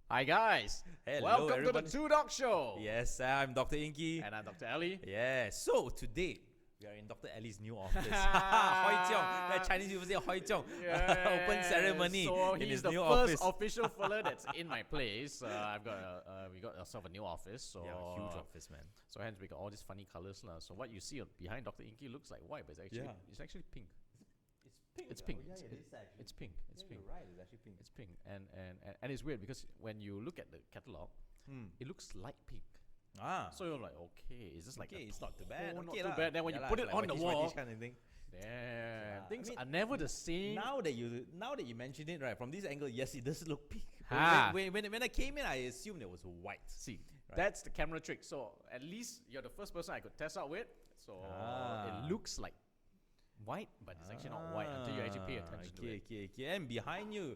Hi guys, Hello, welcome everyone. to the Two Dog Show. Yes, I'm Dr. Inky. And I'm Dr. Ellie. Yeah, so today we are in Dr. Ellie's new office. Hoi Jiong. The Chinese people say Hoi Jiong. Open ceremony So in he's his the new first office. official fella that's in my place. We got ourselves a new office. So Yeah, huge office, man. So hence we got all these funny colors lah. So what you see behind Dr. Inky looks like white, but it's actually pink. It's pink. It's pink. Oh, yeah, It's- it is actually. It's pink. It's pink. You're right, it's actually pink. It's pink, and it's weird because when you look at the catalog, it looks light pink. So you're like, okay, it's just like Okay, a it's not too bad. tone, not Okay too lah. bad. Then when Yeah you lah, put it's it like on the whitish, wall, whitish kind of thing. damn, things I mean, are never the same. Now that you mention it, right, from this angle, yes, it does look pink. Ha. When I came in, I assumed it was white. See, Right. that's the camera trick. So at least you're the first person I could test out with. So Ah. it looks like white, but it's actually not white until you actually pay attention to it. Okay. And behind you,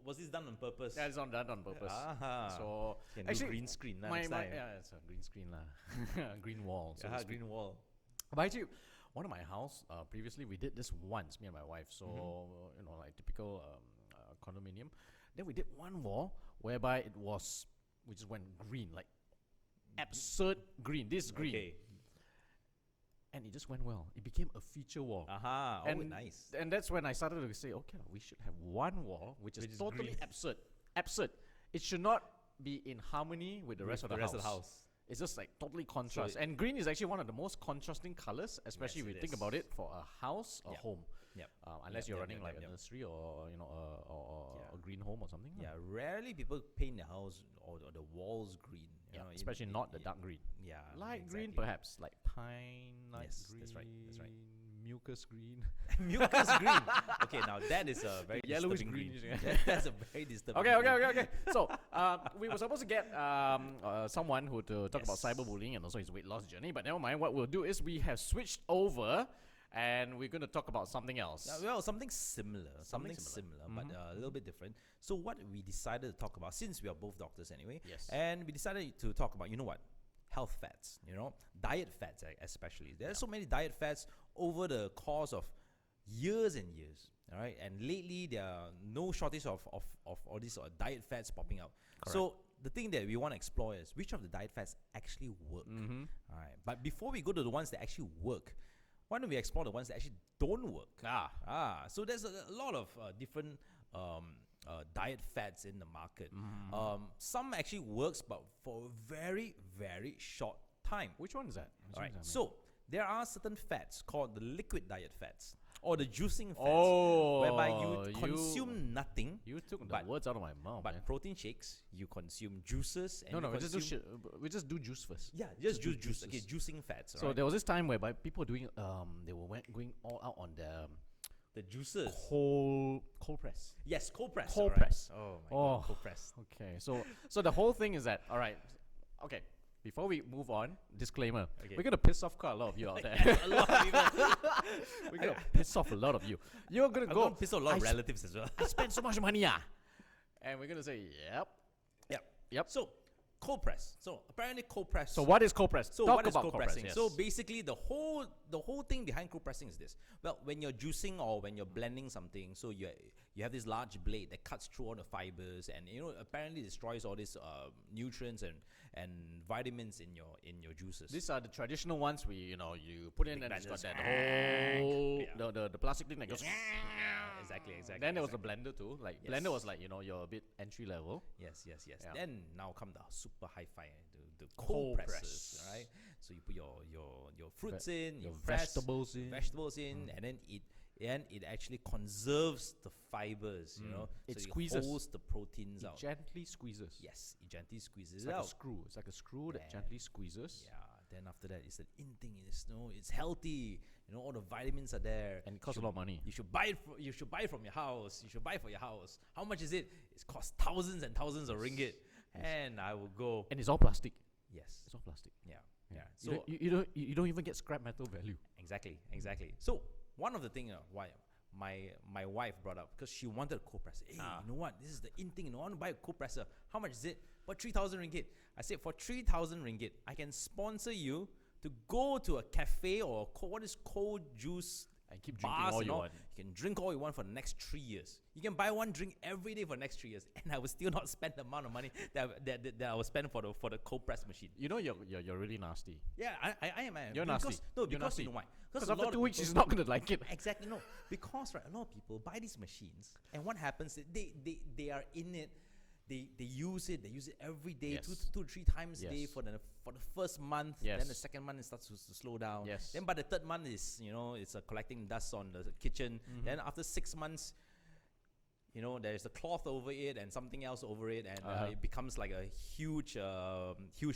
was this done on purpose? Yeah, it's done on purpose. Ah. So Can do green screen my, next time. yeah, it's a green screen lah, green wall. So to speak. Green wall. But actually, one of my house previously we did this once, me and my wife. So like typical condominium. Then we did one wall whereby we just went green, like absurd green. This green, Okay. and it just went well. It became a feature wall. Aha. and Nice. And that's when I started to say, okay, we should have one wall which is totally green. absurd. Absurd. It should not be in harmony with the rest of the house. It's just like totally contrast. And green is actually one of the most contrasting colors, especially Yes, if you it think is. about it for a house or Yep. home. Yep. Unless Yep, you're yep, running yep, like yep, a yep. nursery or a green home or something. Yeah, rarely people paint the house or the walls green. You know, especially not the dark green. Yeah, Light green, exactly. perhaps, like pine, light Yes, green, that's right. mucus green. Mucus green. Okay, now that is a very Yellowish disturbing green. green. That's a very disturbing. Okay. So we were supposed to get someone who to talk about Yes. cyberbullying and also his weight loss journey. But never mind. What we'll do is we have switched over, and we're going to talk about something else. Well, something similar, but a little bit different. So what we decided to talk about, since we are both doctors anyway, Yes. and we decided to talk about, you know what, health fats, diet fats especially. There's so many diet fats over the course of years and years, all right? And lately, there are no shortage of all these diet fats popping up. Correct. So the thing that we want to explore is which of the diet fats actually work, all right? But before we go to the ones that actually work, why don't we explore the ones that actually don't work? So there's a lot of different diet fats in the market. Some actually works, but for a very, very short time. Which one is that? All right. So there are certain fats called the liquid diet fats or the juicing fats, whereby you consume nothing. You took the words out of my mouth. But man. protein shakes, you consume juices. And No, you we just do juice first. Yeah, just juice. juices. Okay, juicing fats. So there was this time whereby people doing they were going all out on the juices. cold press. Yes, cold press. Cold all right. press. Oh my Oh. god, cold press. Okay, so the whole thing is that, all right, okay, before we move on, disclaimer, Okay. we're going to piss off quite a lot of you out there. A lot of people. We're going to piss off a lot of you. You're going to I'm go, gonna piss off a lot of relatives as well. I spent so much money, and we're going to say, yep. So cold press. So apparently cold press. So what is cold press? So Talk what is about cold pressing? Yes. So basically, the whole thing behind cold pressing is this. Well, when you're juicing or when you're blending something, so you have this large blade that cuts through all the fibers, and apparently destroys all these nutrients and vitamins in your juices. These are the traditional ones you put in and it's got that whole the plastic thing that goes. Exactly. Then there was a blender too. Like Yes. blender was like you're a bit entry level. Yes. Yeah. Then now come the super hi-fi, the Cold cold press. presses, right? So you put your fruits in, your you press vegetables in. and then it actually conserves the fibers, It so squeezes. it holds the proteins It out. gently squeezes. Yes, it gently squeezes It's it like out. a screw. It's like a screw that Yeah. gently squeezes. Yeah. Then after that, it's an in thing. It's healthy. All the vitamins are there. And it costs a lot of money. You should buy it. You should buy it from your house. You should buy it for your house. How much is it? It costs thousands and thousands of ringgit. And I will go. And it's all plastic. Yes. It's all plastic. Yeah. So So you don't even get scrap metal value. exactly. So one of the things why my wife brought up, because she wanted a cold presser. Hey, you know what? This is the in thing. I want to buy a cold presser. How much is it? For 3,000 ringgit. I said, for 3,000 ringgit, I can sponsor you to go to a cafe or what is cold juice And keep drinking bars all and you all. want. You can drink all you want for the next 3 years. You can buy one drink every day for the next 3 years, and I will still not spend the amount of money that I will spend for the cold press machine. You know, you're really nasty. Yeah, I am. You're because, nasty. No, You're because nasty. you know why? Because a after lot 2 of weeks, people- she's not going to like it. Exactly, no. Because, right, a lot of people buy these machines, and what happens is they are in it. They use it every day, Yes. two or three times a day Yes. for the first month. Yes. Then the second month it starts to slow down. Yes. Then by the third month is it's collecting dust on the kitchen. Then after 6 months, there's a cloth over it and something else over it, and it becomes like a huge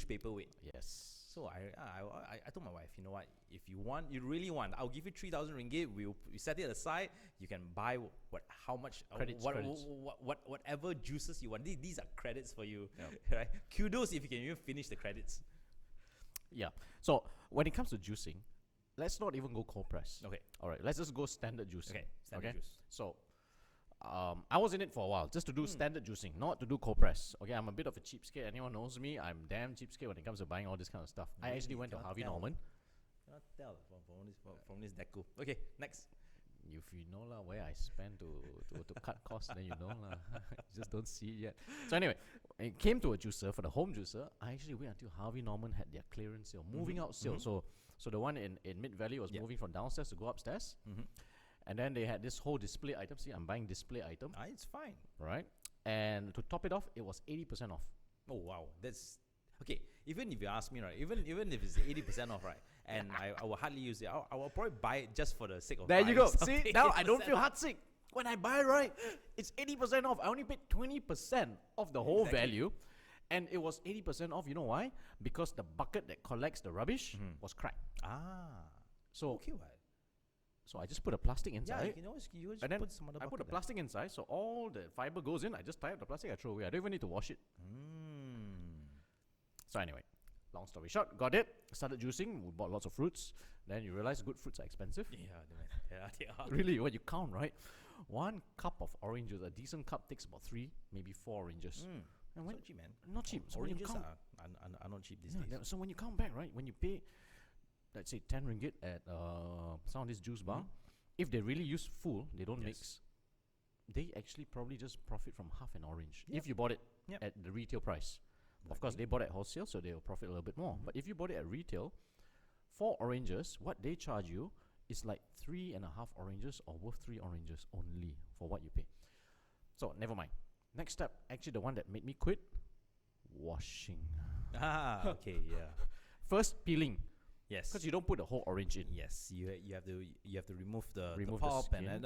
paperweight. Yes. So I told my wife, you know what? If you really want, I'll give you 3,000 ringgit. We set it aside. You can buy how much, Credits. whatever juices you want. These are credits for you, Yep. right? Kudos if you can even finish the credits. Yeah. So when it comes to juicing, let's not even go cold press. Okay. All right. Let's just go standard juicing. Okay. Standard juice. So, I was in it for a while just to do standard juicing, not to do cold press. Okay, I'm a bit of a cheapskate. Anyone knows me, I'm damn cheapskate when it comes to buying all this kind of stuff. I Really? actually went to Cannot Harvey tell. Norman. Cannot tell from this deco. Okay, next. If you know lah where I spend to cut costs, then you know lah. You just don't see it yet. So anyway, when it came to a juicer for the home juicer, I actually wait until Harvey Norman had their clearance sale, moving out sale. So the one in Mid Valley was moving from downstairs to go upstairs. And then they had this whole display item. See, I'm buying display item, It's fine. right? And to top it off, it was 80% off. Oh wow, that's okay. Even if you ask me, right, even if it's 80% off, right, and I will hardly use it, I will probably buy it just for the sake of There you buying go. something. See, now I don't 80% feel off. heart sick. When I buy, right, it's 80% off. I only paid 20% of the whole Exactly. value. And it was 80% off. You know why? Because the bucket that collects the rubbish was cracked. So, Okay, what? so I just put a plastic Yeah, inside. you can always and then put some other I put a bucket plastic inside, so all the fiber goes in. I just tie up the plastic, I throw away. I don't even need to wash it. So anyway, long story short, got it. Started juicing. We bought lots of fruits. Then you realize good fruits are expensive. Yeah, they are. Really, when you count, right? 1 cup of oranges, a decent cup takes about 3, maybe 4 oranges. And when, So cheap, man. not cheap. So when you Oranges count, are not cheap these yeah, days. so when you count back, right? When you pay, let's say 10 ringgit at some of this juice bar, if they really use full, they don't mix. They actually probably just profit from half an orange if you bought it at the retail price. Of course, they bought it at wholesale, so they'll profit a little bit more. But if you bought it at retail, 4 oranges, what they charge you is like 3.5 oranges or worth 3 oranges only for what you pay. So never mind. Next step, actually the one that made me quit, washing. Okay, yeah. First, peeling, Yes. because you don't put the whole orange in. Yes, you have to remove the Remove the pulp and skin.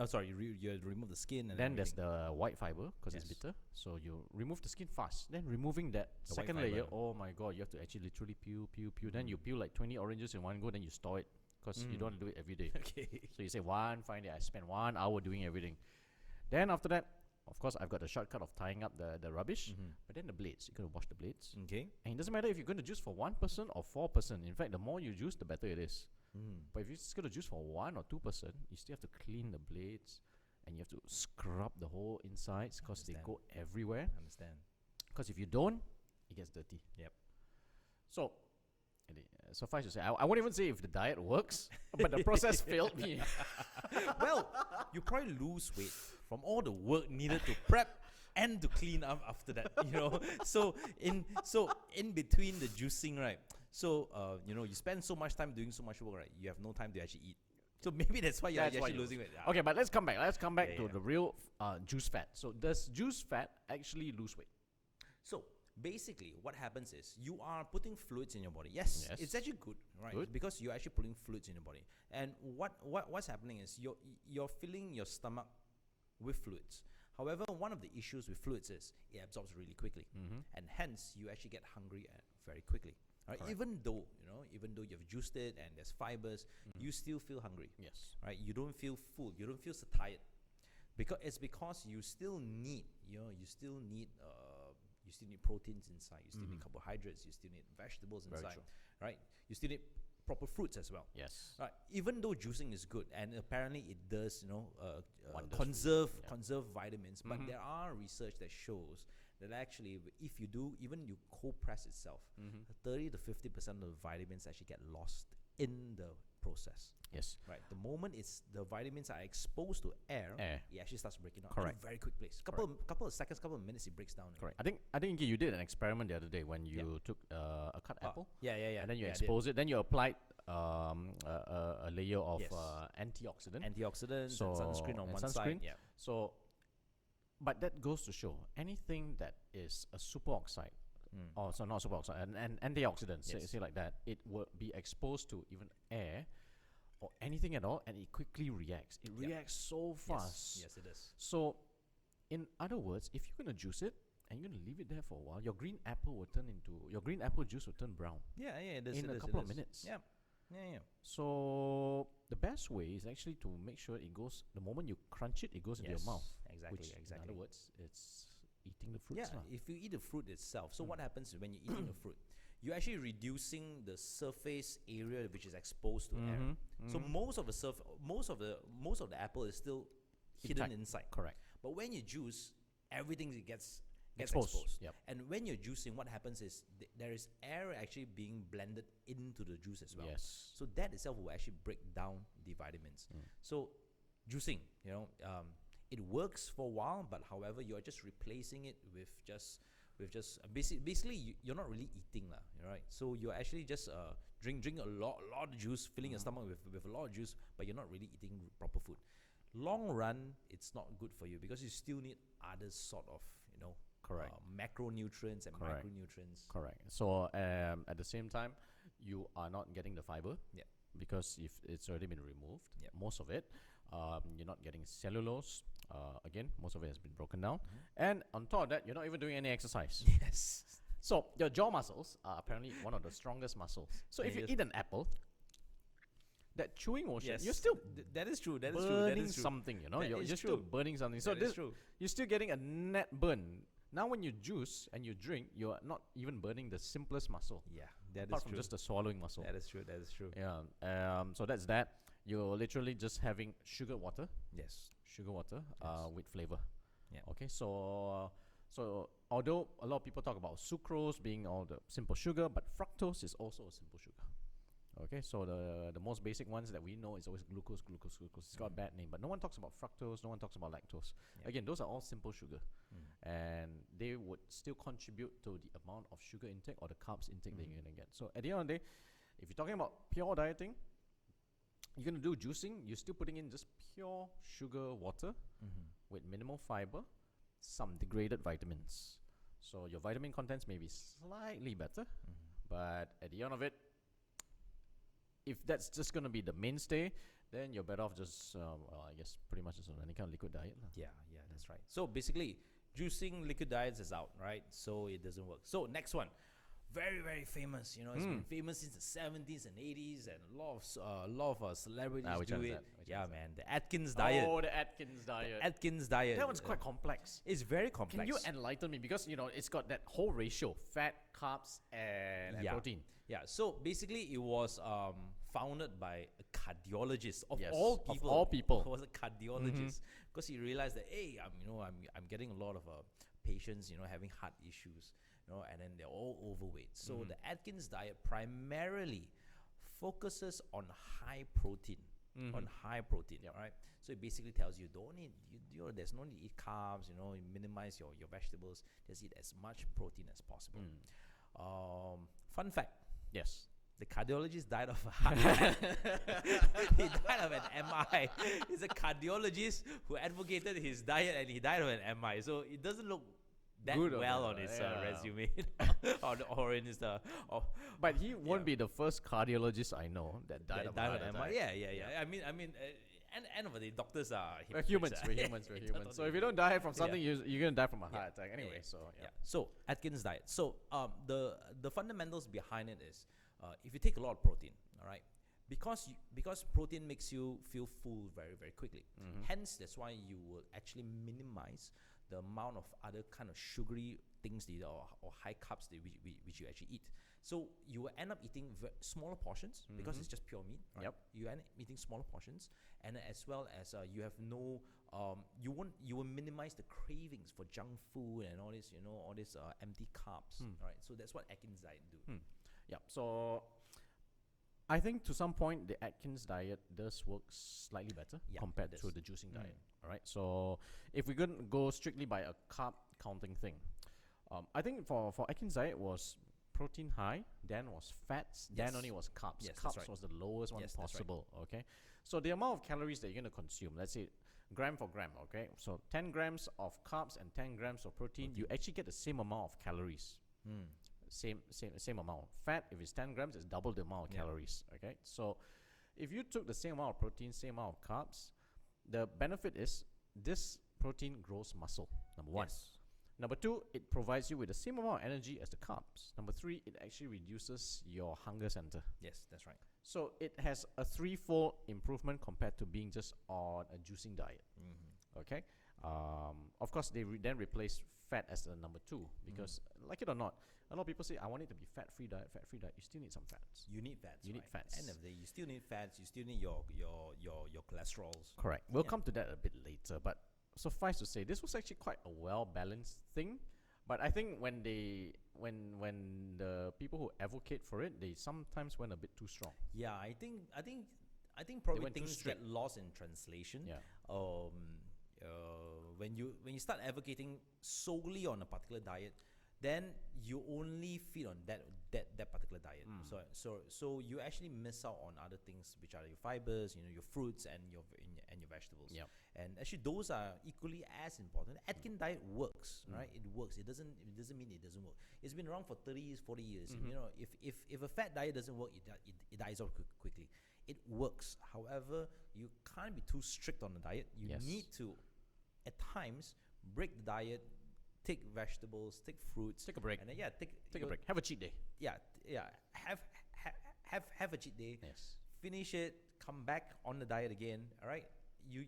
you have to remove the skin and Then there's everything. the white fiber because it's Yes. bitter. So you remove the skin fast. Then removing that The white second layer, fiber. oh my god, you have to actually literally peel. Then you peel like 20 oranges in one go. Then you store it because you don't want to do it every day. Okay. So you say one fine day, I spend 1 hour doing everything. Then after that, of course, I've got the shortcut of tying up the rubbish. But then the blades, you're going to wash the blades. Okay. And it doesn't matter if you're going to juice for 1 person or 4 person. In fact, the more you juice, the better it is. But if you're just going to juice for 1 or 2 person, you still have to clean the blades and you have to scrub the whole insides because they go everywhere. Understand. Because if you don't, it gets dirty. Yep. So, suffice to say, I won't even say if the diet works, but the process failed me. Well, you probably lose weight from all the work needed to prep and to clean up after that. So in between the juicing, right? So you spend so much time doing so much work, right? You have no time to actually eat. So maybe that's why you're That's why actually you losing weight. Okay, but let's come back. Let's come back Yeah, to yeah. the real juice fat. So does juice fat actually lose weight? So basically, what happens is you are putting fluids in your body. Yes, Yes. it's actually good, right? Good. Because you're actually putting fluids in your body. And what's happening is you're filling your stomach with fluids. However, one of the issues with fluids is it absorbs really quickly, and hence you actually get hungry very quickly. Right? Correct. Even though you've juiced it and there's fibers, you still feel hungry. Yes. Right? You don't feel full. You don't feel so tired, because you still need you still need proteins inside. You still need carbohydrates. You still need vegetables Very inside. true. Right? You still need proper fruits as well. Yes. Right. Even though juicing is good, and apparently it does, Wonders for conserve you. Yeah. conserve vitamins, but there are research that shows that actually, if you do, even you cold press itself, 30 to 50% of the vitamins actually get lost in the process. Yes. Right. The moment the vitamins are exposed to air, it actually starts breaking down Correct. in a very quick place. Couple of seconds, couple of minutes, it breaks down. Correct. I think you did an experiment the other day when you took a cut apple. Yeah. And then you expose it. Then you applied a layer of antioxidants and sunscreen on one side. Yeah. So, but that goes to show anything that is a superoxide, or so not superoxide, an antioxidant, say like that, it will be exposed to even air or anything at all, and it quickly reacts. It reacts so fast. Yes, it is. So, in other words, if you're gonna juice it and you're gonna leave it there for a while, your green apple juice will turn brown. Yeah, it is. In a couple of minutes. Yeah. So the best way is actually to make sure it goes. The moment you crunch it, it goes into your mouth. Exactly. In other words, it's eating the fruits. Yeah, if you eat the fruit itself. So what happens when you're eating the fruit? You're actually reducing the surface area which is exposed to air. So most of the apple is still hidden inside. Correct. But when you juice, everything gets exposed. Yep. And when you're juicing, what happens is there is air actually being blended into the juice as well. Yes. So that itself will actually break down the vitamins. So juicing, it works for a while, but however, you're just replacing it with just basically you're not really eating right? So you're actually just drink a lot of juice, filling your stomach with a lot of juice, but you're not really eating proper food. Long run, it's not good for you because you still need other sort of correct macronutrients and micronutrients. Correct. So at the same time, you are not getting the fiber. Yeah. Because if it's already been removed, most of it, you're not getting cellulose. Again, most of it has been broken down. And on top of that, you're not even doing any exercise. Yes. So your jaw muscles are apparently one of the strongest muscles. So if you eat an apple, that chewing motion, you're still that is true. burning something, you're still burning something. So this, you're still getting a net burn. Now when you juice and you drink, you're not even burning the simplest muscle. Yeah, that apart is from true. just the swallowing muscle. That is true. Yeah. So that's that. You're literally just having sugar water. Yes. Sugar water with flavor. Yeah. Okay. So although a lot of people talk about sucrose being all the simple sugar, but fructose is also a simple sugar. Okay, so the most basic ones that we know is always glucose. It's got a bad name, but no one talks about fructose, no one talks about lactose. Again, those are all simple sugar, and they would still contribute to the amount of sugar intake or the carbs intake that you're gonna get. So at the end of the day, if you're talking about pure dieting, you're gonna do juicing, you're still putting in just pure sugar water with minimal fiber, some degraded vitamins. So your vitamin contents may be slightly better, but at the end of it, if that's just going to be the mainstay, then you're better off just, I guess, pretty much just on any kind of liquid diet. Yeah, that's right. So basically, juicing liquid diets is out, right? So it doesn't work. So next one, very, very famous. It's been famous since the 70s and 80s, and a lot of celebrities do it. Yeah, man, the Atkins diet. Oh, the Atkins diet. The Atkins diet. That one's quite complex. It's very complex. Can you enlighten me? Because, it's got that whole ratio, fat, carbs, and protein. Yeah, so basically it was founded by a cardiologist of Yes, all people. Of all people. He was a cardiologist because he realized that I'm getting a lot of patients having heart issues, and then they're all overweight. So the Atkins diet primarily focuses on high protein. Right? So it basically tells you there's no need to eat carbs, you minimize your vegetables, just eat as much protein as possible. Fun fact. Yes. The cardiologist died of a heart attack. He died of an MI. He's a cardiologist who advocated his diet and he died of an MI. So it doesn't look that good well on his resume or in his but he won't be the first cardiologist I know that died of an MI. Yeah. I mean, end of the day, doctors are we're humans. So if you don't die from something, you're gonna die from a heart attack anyway. So So Atkins diet. So the fundamentals behind it is, if you take a lot of protein, all right, because protein makes you feel full very, very quickly. Hence, that's why you will actually minimize the amount of other kind of sugary things or high carbs which you actually eat. So you will end up eating smaller portions because it's just pure meat. Right? Yep. You end up eating smaller portions, and as well as you have no you will minimize the cravings for junk food and all this all this empty carbs. Right. So that's what Atkins diet do. Yeah. So I think to some point the Atkins diet does work slightly better compared to the juicing diet. All right. So if we're going to go strictly by a carb counting thing, I think for Atkins diet was protein high, then was fats, then only was carbs. Yes, Carbs was the lowest one possible. Okay. So the amount of calories that you're going to consume, let's say gram for gram. Okay. So 10 grams of carbs and 10 grams of protein, you actually get the same amount of calories. Same amount. Fat, if it's 10 grams, it's double the amount of calories. Okay, so if you took the same amount of protein, same amount of carbs, the benefit is this protein grows muscle. Number one. Number two, it provides you with the same amount of energy as the carbs. Number three, it actually reduces your hunger center. Yes, that's right. So it has a threefold improvement compared to being just on a juicing diet. Okay. Of course, they then replace fat as the number two because, like it or not, a lot of people say, I want it to be fat-free diet. You still need some fats. You need fats. You need fats. End of the day, you still need fats. You still need your cholesterols. Correct. We'll come to that a bit later. But suffice to say, this was actually quite a well-balanced thing. But I think when the people who advocate for it, they sometimes went a bit too strong. Yeah, I think probably things get lost in translation. Yeah. When you start advocating solely on a particular diet, then you only feed on that particular diet. So you actually miss out on other things, which are your fibers, your fruits and your vegetables. Yep. And actually, those are equally as important. Atkins diet works, right? It works. It doesn't mean it doesn't work. It's been around for 30 years, 40 years. If a fat diet doesn't work, it dies off quickly. It works. However, you can't be too strict on the diet. You need to, at times, break the diet. Take vegetables, take fruits, take a break, and then take a break. Have a cheat day. Have a cheat day. Yes. Finish it. Come back on the diet again. All right. You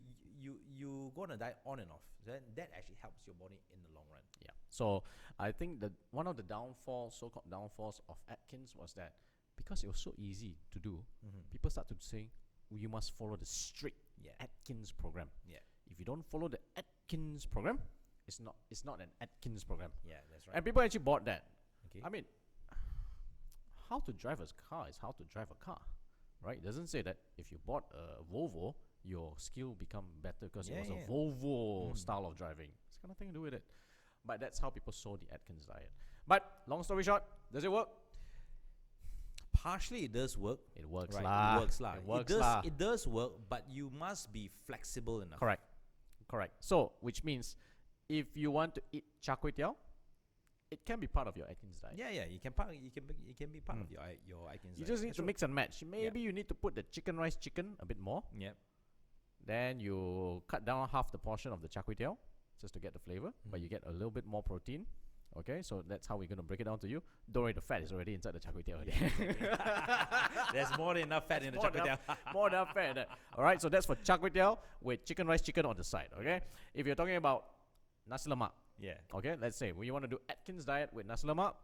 go on a diet on and off. Then that actually helps your body in the long run. Yeah. So I think that one of the so-called downfalls of Atkins was that because it was so easy to do, people start to say you must follow the strict Atkins program. Yeah. If you don't follow the Atkins program, it's not an Atkins program. Yeah, that's right. And people actually bought that. Okay. I mean, how to drive a car is how to drive a car, right? It doesn't say that if you bought a Volvo, your skill become better because it was a Volvo style of driving. It's got nothing to do with it. But that's how people saw the Atkins diet. But long story short, does it work? Partially, it does work. It works, right? It works, It does work, but you must be flexible enough. Correct. So, which means if you want to eat char kway teow, it can be part of your Atkins diet. Yeah. You can be part of your Atkins diet. You just need to mix and match. Maybe you need to put the chicken a bit more. Yep. Then you cut down half the portion of the char kway teow just to get the flavor, but you get a little bit more protein. Okay, so that's how we're going to break it down to you. Don't worry, the fat is already inside the char kway teow. There's more than enough fat in the char kway teow. More than enough fat in there. All right, so that's for char kway teow with chicken on the side. Okay, if you're talking about nasi lemak, okay, let's say when you want to do Atkins diet with nasi lemak,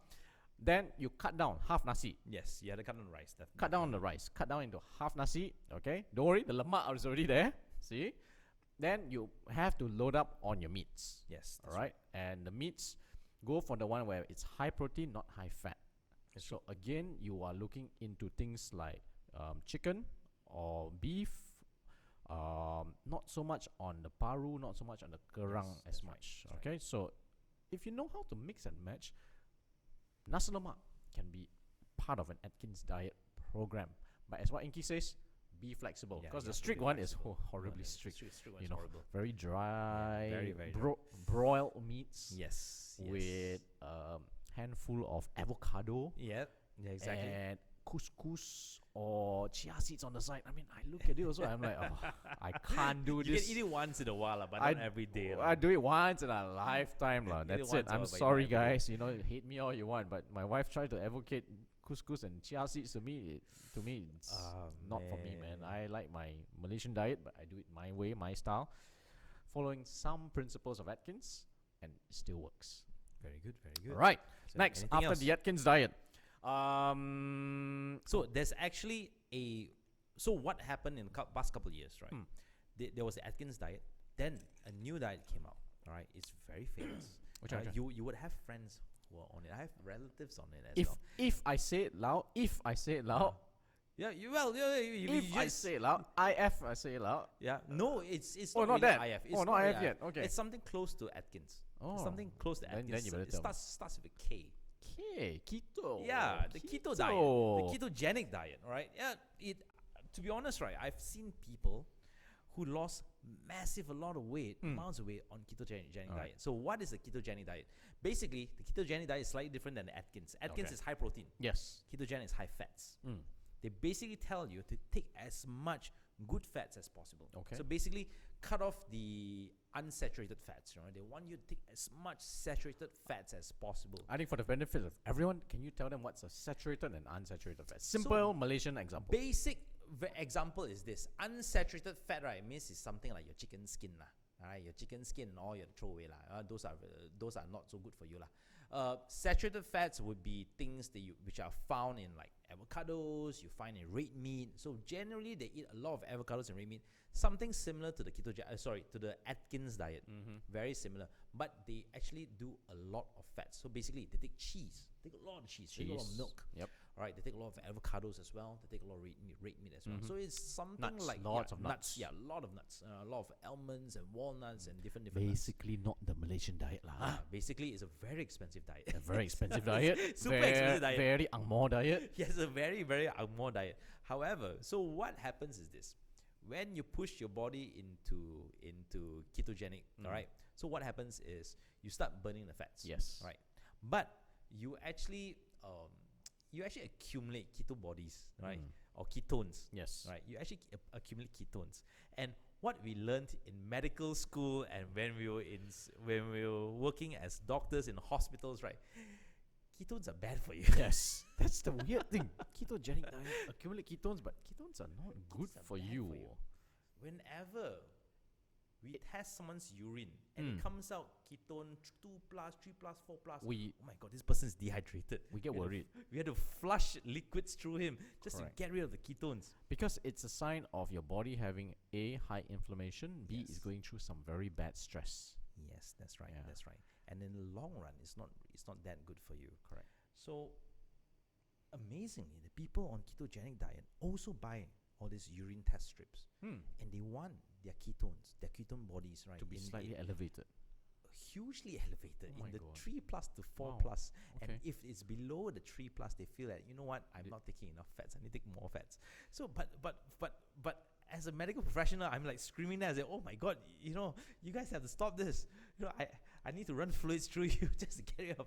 then you cut down half nasi. Yes, you had to cut down the rice. Definitely. Cut down the rice. Cut down into half nasi. Okay, don't worry, the lemak is already there. See, then you have to load up on your meats. Yes. All right, and the meats. Go for the one where it's high protein, not high fat. So again, you are looking into things like chicken or beef. Not so much on the paru, not so much on the kerang as much. Okay, right. So if you know how to mix and match, nasi lemak can be part of an Atkins diet program. But as what Inky says, be flexible because the strict one is horribly strict. You know, horrible. Very dry, very broiled meats. Yes. With handful of avocado. Yeah, exactly. And couscous or chia seeds on the side. I mean, I look at it also. I'm like, I can't do this. You can eat it once in a while, but not every day. I do it once in a lifetime. That's it. I'm sorry, guys. Hate me all you want, but my wife tried to advocate couscous and chia seeds to me. It's not for me, man. I like my Malaysian diet, but I do it my way, my style, following some principles of Atkins, and it still works. Very good. All right. So next, after the Atkins diet. So there's actually so what happened in the past couple of years, right? There was the Atkins diet. Then a new diet came out. All right, it's very famous. Which one? You would have friends who are on it. I have relatives on it as well. If I say it loud, Yeah, you If I just say it loud, IF, I say it loud. yeah. No, it's Oh, not not really that. IF. It's Oh, not really IF yet. Okay. It's something close to Atkins. Oh, It's something close to then Atkins. you better It tell me. starts with a K. Okay, keto. Yeah, the keto diet, the ketogenic diet, right? Yeah, to be honest, right, I've seen people who lost a lot of weight, amounts of weight on ketogenic diet. So what is the ketogenic diet? Basically, the ketogenic diet is slightly different than the Atkins. Atkins is high protein. Yes. Ketogenic is high fats. They basically tell you to take as much good fats as possible. Okay. So basically, cut off the unsaturated fats. You know, they want you to take as much saturated fats as possible. I think for the benefit of everyone, can you tell them what's a saturated and unsaturated fat? Simple Malaysian example. Basic example is this: unsaturated fat, right? Means it's something like your chicken skin, lah. Alright, your chicken skin or your throwaway, lah. Those are not so good for you, lah. Saturated fats would be things which are found in like avocados. You find in red meat. So generally, they eat a lot of avocados and red meat. Something similar to the to the Atkins diet. Very similar, but they actually do a lot of fats. So basically, they take cheese. They take a lot of cheese. They take a lot of milk. Yep. All right, they take a lot of avocados as well. They take a lot of red meat as well. So it's something Nuts, like lots of nuts. Yeah, a lot of nuts. A lot of almonds and walnuts and different nuts. Basically, not the Malaysian diet, lah. Basically, it's a very expensive diet. A very expensive diet. Super expensive diet. Very Angmoh diet. Yes, a very, very Angmoh diet. However, so what happens is this. When you push your body into ketogenic, all right, so what happens is you start burning the fats. Yes. Right. But you actually accumulate keto bodies, right? Or ketones. Yes. Right. You actually accumulate ketones. And what we learned in medical school and when we were working as doctors in hospitals, right? Ketones are bad for you. Yes. That's the weird thing. Ketogenic diet accumulate ketones, but ketones are not good for you. Whenever we test someone's urine and it comes out ketone 2+, 3+, 4+, oh my god, this person is dehydrated. We get worried. We had to flush liquids through him just Correct. to get rid of the ketones. Because it's a sign of your body having A, high inflammation, B, is going through some very bad stress. Yes, that's right. Yeah. That's right. And in the long run, it's not that good for you. Correct. So amazingly, the people on ketogenic diet also buy all these urine test strips, and they want their ketone bodies, right, To be slightly elevated. hugely elevated Oh my in the God. 3+ to 4+. Wow. And Okay. if it's below the 3+, they feel that, you know what, I'm not taking enough fats. I need to take more fats. So, but as a medical professional, I'm like screaming there. I say, oh my God, you know, you guys have to stop this. You know, I need to run fluids through you just to get rid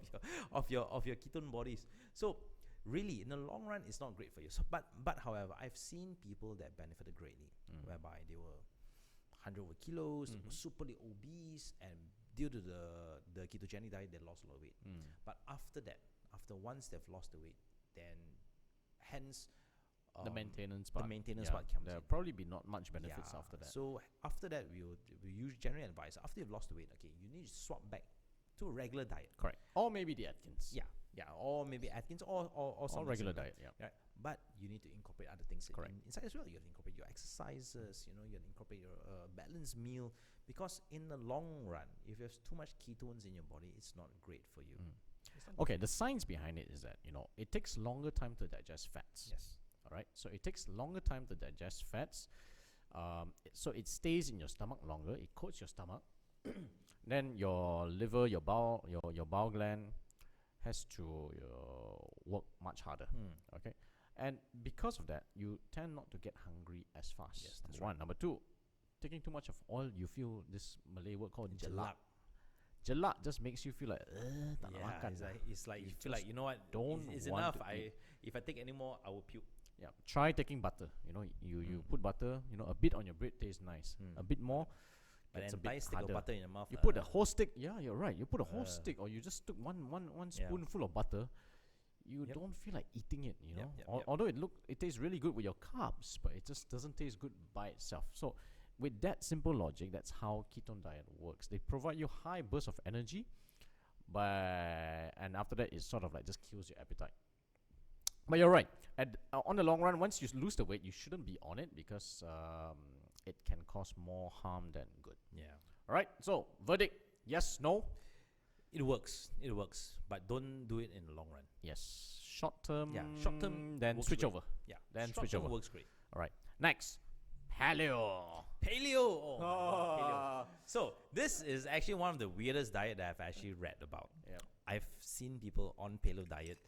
of your ketone bodies. So really, in the long run, it's not great for you. So, but however, I've seen people that benefited greatly, whereby they were 100 over kilos, they were superly obese, and due to the ketogenic diet, they lost a lot of weight. But after once they've lost the weight, then hence The maintenance part. part comes There'll in. probably be not much benefits after that. So after that, we use generally advise after you've lost the weight, okay, you need to swap back to a regular diet. Correct. Or maybe the Atkins. Yeah, or maybe Atkins or something regular similar. diet, yeah. Right. But you need to incorporate other things Correct. inside as well. You have to incorporate your exercises. You know, you have to incorporate your balanced meal, because in the long run, if you have too much ketones in your body, it's not great for you. It's not Okay, the science behind it is that, it takes longer time to digest fats. Yes. All right. So it takes longer time to digest fats. So it stays in your stomach longer. It coats your stomach. Then your liver, your bowel gland has to work much harder. Okay. And because of that, you tend not to get hungry as fast. Yes, that's Number one. Number two, taking too much of oil, you feel this Malay word called jelak. Jelak just makes you feel like, tak nak makan. It's like you You feel like, just you know what, don't it's want enough. to eat. If I take any more, I will puke. Yeah, try taking butter. You put butter. A bit on your bread tastes nice. A bit more, But it's a then bit buy stick of harder. butter in your mouth. You put a whole stick. Yeah, you're right. You put a whole stick, or you just took one spoonful of butter. You Yep. don't feel like eating it. You know, Yep. although it tastes really good with your carbs, but it just doesn't taste good by itself. So, with that simple logic, that's how ketone diet works. They provide you high bursts of energy, and after that, it sort of like just kills your appetite. But you're right. On the long run, once you lose the weight, you shouldn't be on it, because it can cause more harm than good. Yeah. All right. So verdict: yes, no. It works, but don't do it in the long run. Yes. Short term. Yeah, short term Then works switch great. over. Yeah. Then Short switch term over. works great. All right. Next, paleo. Paleo. Oh, my God, paleo. So this is actually one of the weirdest diet that I've actually read about. Yeah. I've seen people on paleo diet.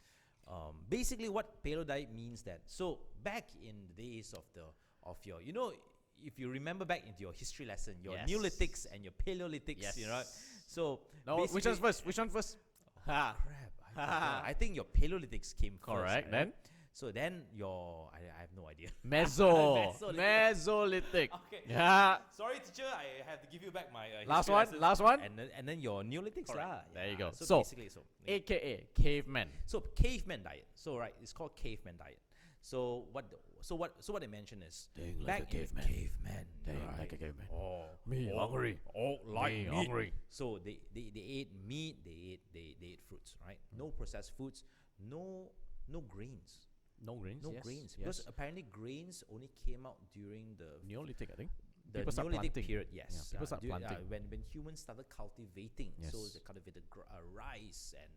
Basically, what paleo diet means that back in the days of your, if you remember back into your history lesson, your Yes. Neolithics and your Paleolithics, Yes. So No, which one's first? Which one first? Ha. Crap! I think your Paleolithics came Correct. first. Then So then I have no idea. Mesolithic. Mesolithic. Okay. Yeah. Sorry, teacher. I have to give you back my Last history one. lessons. Last one. And then your Neolithics Correct. lah. There you go. So, So, basically, yeah. AKA caveman. So caveman diet. So right, it's called caveman diet. So what they mention is Dang, like back a caveman. caveman. Dang, right. like a caveman. Oh, Me hungry. Oh, like Me meat. hungry. So they ate meat. They ate fruits. Right. No processed foods. No grains. No grains. No yes, grains. Yes. Because apparently grains only came out during the Neolithic, I think. the People start Neolithic planting. period, yes. Yeah, people start planting. When humans started cultivating, so Yes. they cultivated rice and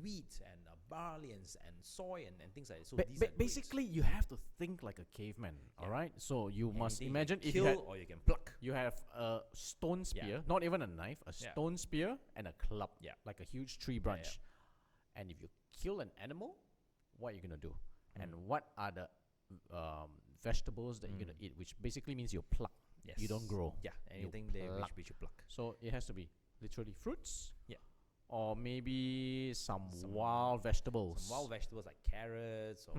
wheat and barley and soy and things like that. So these are grains. Basically, you have to think like a caveman. Yeah. All right. So you must Anything imagine you if kill you had, or you can pluck. you have a stone spear, Yeah. not even a knife, a Yeah. stone spear and a club, Yeah. like a huge tree branch. And if you kill an animal, what are you gonna do? And what are the vegetables that you're gonna eat? Which basically means you pluck. Yes. You don't grow. Yeah, You anything they pluck. which you pluck. So it has to be literally fruits. Yeah. Or maybe some wild vegetables. Some wild vegetables like carrots or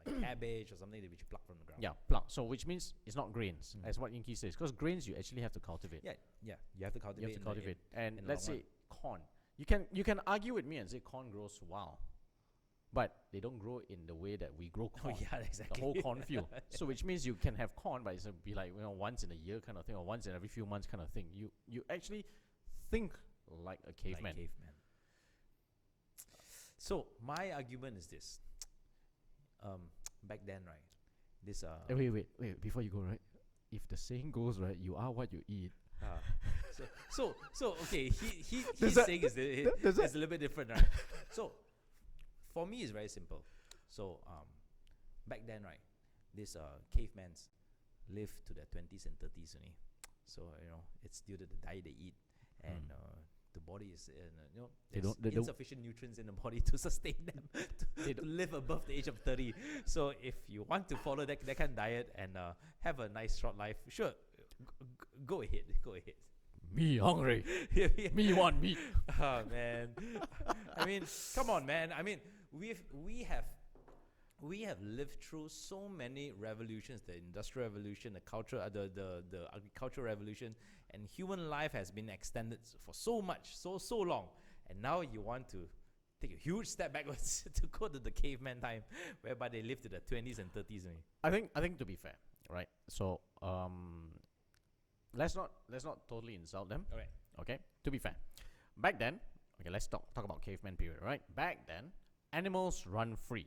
like cabbage or something that which you pluck from the ground. Yeah, pluck. So which means it's not grains, as what Inky says. Because grains you actually have to cultivate. Yeah. You have to cultivate. You have to cultivate. And in the let's long say corn. You can argue with me and say corn grows wild, but they don't grow in the way that we grow corn. Oh yeah, exactly. The whole cornfield. So which means you can have corn, but it's be like once in a year kind of thing, or once in every few months kind of thing. You actually think like a caveman. Like caveman. So my argument is this. Back then, right? This Wait. Before you go, right? If the saying goes, right, you are what you eat. So okay, he's that- saying is does it's a little bit different, right? So for me, it's very simple. So back then, right, this cavemans live to their 20s and 30s only. So it's due to the diet they eat, and the body is They there's don't- insufficient nutrients in the body to sustain them to live above the age of 30. So if you want to follow that kind of diet and have a nice short life, sure, go ahead. Me hungry. Yeah, yeah. Me want meat. Oh man, I mean, come on, man. I mean, we have lived through so many revolutions: the industrial revolution, the agricultural revolution, and human life has been extended for so much, so long. And now you want to take a huge step backwards to go to the caveman time, whereby they lived to their 20s and 30s only. I think to be fair, right? So let's not totally insult them. Okay. Okay, to be fair, back then, okay, let's talk about caveman period, right? Back then, animals run free.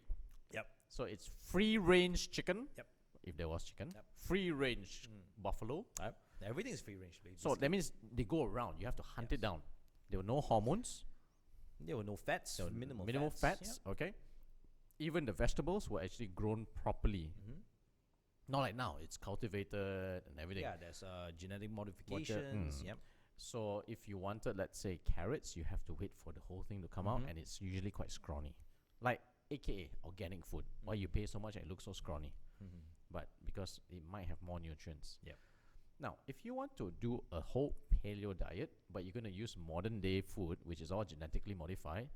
Yep. So it's free range chicken. Yep. If there was chicken, Yep. free range buffalo. Everything is free range, baby. So that means they go around. You have to hunt it down. There were no hormones. there were no fats, There were minimal fats. Okay. Even the vegetables were actually grown properly. Mm-hmm. Not like now. It's cultivated and everything. Yeah, there's genetic modifications. Yep. So if you wanted, let's say, carrots, you have to wait for the whole thing to come out, and it's usually quite scrawny. Like, AKA organic food. Why you pay so much and it looks so scrawny? But because it might have more nutrients. Yep. Now, if you want to do a whole paleo diet, but you're going to use modern day food, which is all genetically modified,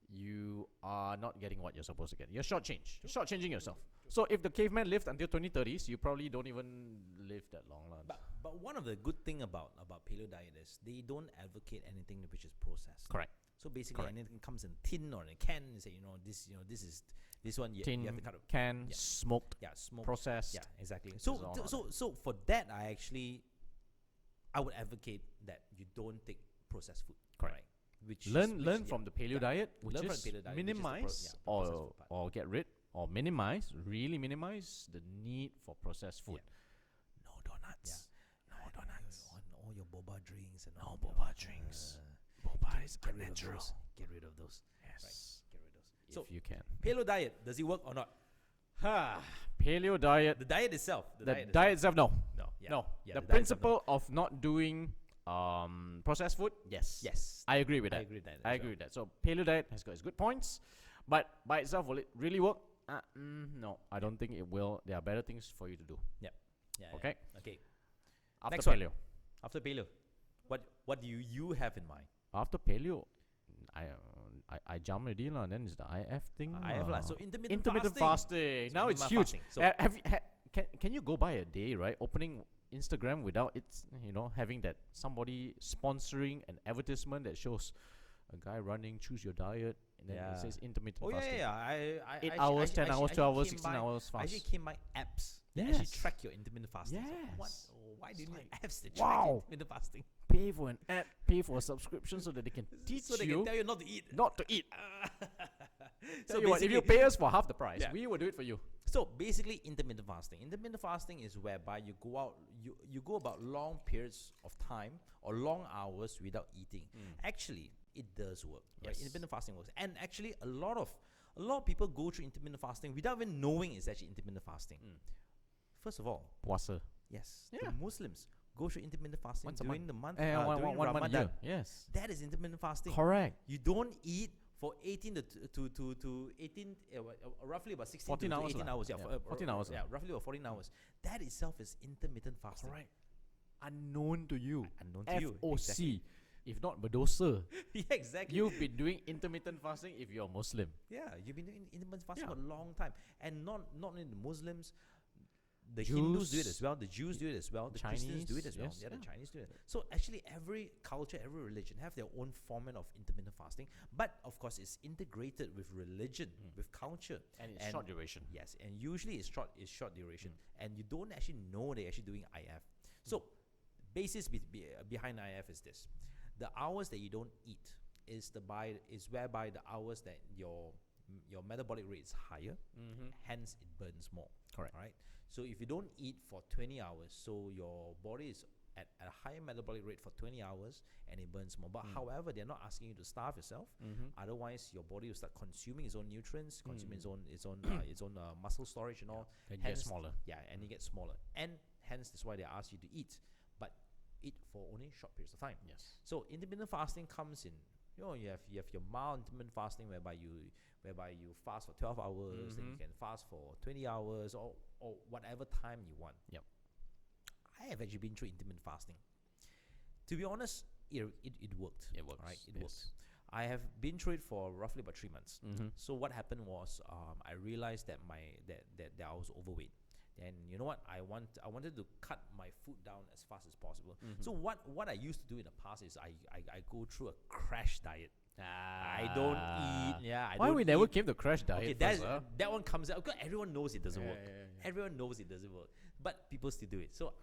you are not getting what you're supposed to get. You're shortchanged. You're shortchanging yourself. So if the caveman lived until 2030s, you probably don't even live that long. But one of the good thing about paleo diet is they don't advocate anything which is processed. Correct. So basically, Correct. anything comes in tin or in a can, and say this one. You Tin, have to kind of can, smoked, smoke. processed. Yeah, exactly. This So is all so for that, I would advocate that you don't take processed food. Correct. Right? Which Learn from the paleo diet, which Learn from is paleo diet, which is the minimize processed food part. or get rid or really minimize the need for processed food. No donuts. No donuts. On all your boba drinks and No all boba drinks. Boba is Get rid of unnatural. those. Get rid of those. Yes. Right. Get rid of those. So if you can. paleo diet, does it work or not? Paleo diet. The diet itself. The diet itself, no. No. Yeah. No. Yeah, the the diet itself, principle of not doing processed food, yes. Yes. I agree with that. I agree with that. I agree with that. So paleo diet has got its good points, but by itself, will it really work? No, I don't think it will. There are better things for you to do. Yeah. Okay. Okay. After Next one. paleo. After paleo, what do you have in mind? After paleo, I jump already lah. Then it's the IF thing. IF lah. So intermittent fasting. So Now it's intermittent huge. fasting. So Have you, can you go by a day, right? Opening Instagram without it's having that somebody sponsoring an advertisement that shows a guy running, choose your diet, and then it says intermittent fasting. I 8 hours, 10 hours, 12 hours, 16 hours I fast. actually came by apps that actually track your intermittent fasting. Yes. So why do you need apps that track wow. intermittent fasting? Pay for an app, pay for a subscription so that they can teach so they you can tell you not to eat. not to eat. So what, if you pay us for half the price, we will do it for you. So basically, intermittent fasting. Intermittent fasting is whereby you go out, you go about long periods of time or long hours without eating. Actually, it does work. Right? Yes. Intermittent fasting works, and actually, a lot of people go through intermittent fasting without even knowing it's actually intermittent fasting. First of all, Puasa. yes, the Muslims go through intermittent fasting Once a during month. the month, one during month a Ramadan. year. Yes. That is intermittent fasting. Correct. You don't eat for 18 to 18, roughly about 16 14 to hours 18 lah. hours. Yeah, Yeah, 14 hours Yeah, roughly about 14 hours. That itself is intermittent fasting. Correct. Unknown to you. Unknown to you. FOC. Exactly. If not berdosa. Yeah, exactly. You've been doing intermittent fasting if you're Muslim. Yeah, you've been doing intermittent fasting Yeah. for a long time. And not only the Muslims, the Jews, Hindus do it as well, the Jews do it as well, the Christians do it Chinese, as well, yes, the yeah. Chinese do it. So actually every culture, every religion have their own format of intermittent fasting, but of course it's integrated with religion, with culture. And it's short duration. Yes, and usually it's short duration, and you don't actually know they're actually doing IF. So basis behind IF is this: the hours that you don't eat is whereby the hours that your metabolic rate is higher, hence it burns more. Correct. All right. So if you don't eat for 20 hours, so your body is at a higher metabolic rate for 20 hours and it burns more. But however, they're not asking you to starve yourself. Otherwise, your body will start consuming its own nutrients, consuming its own muscle storage and all. And get smaller. Yeah, and it gets smaller. And hence, that's why they ask you to eat, but eat for only short periods of time. Yes. So intermittent fasting comes in. You have your mild intermittent fasting whereby you fast for 12 hours, then you can fast for 20 hours or whatever time you want. Yep. I have actually been through intermittent fasting. To be honest, it worked. It works. Right? It worked. I have been through it for roughly about 3 months. So what happened was I realized that that I was overweight. And you know what? I wanted to cut my food down as fast as possible. So what I used to do in the past is I go through a crash diet. I don't eat. Yeah. Why we never came to crash diet? Okay, first, that one comes out because everyone knows it doesn't work. Yeah. Everyone knows it doesn't work, but people still do it. So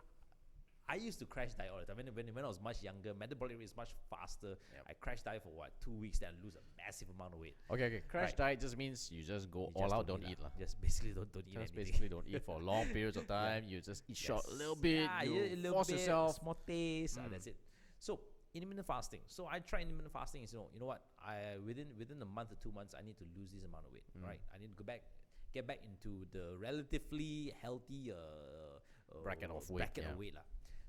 I used to crash diet all the time. When I was much younger, metabolic rate is much faster. Yep. I crash diet for 2 weeks, then I lose a massive amount of weight. Okay. Crash Right. diet just means you just go You all just out, don't eat. Just basically don't eat Just anything. basically don't eat for long periods of time. You just eat short a little bit. Yeah, you a little force bit, yourself. small taste. That's it. So intermittent fasting. So I tried intermittent fasting. Is you know what? I within a month or 2 months, I need to lose this amount of weight. Right? I need to get back into the relatively healthy Bracket of weight, of weight lah.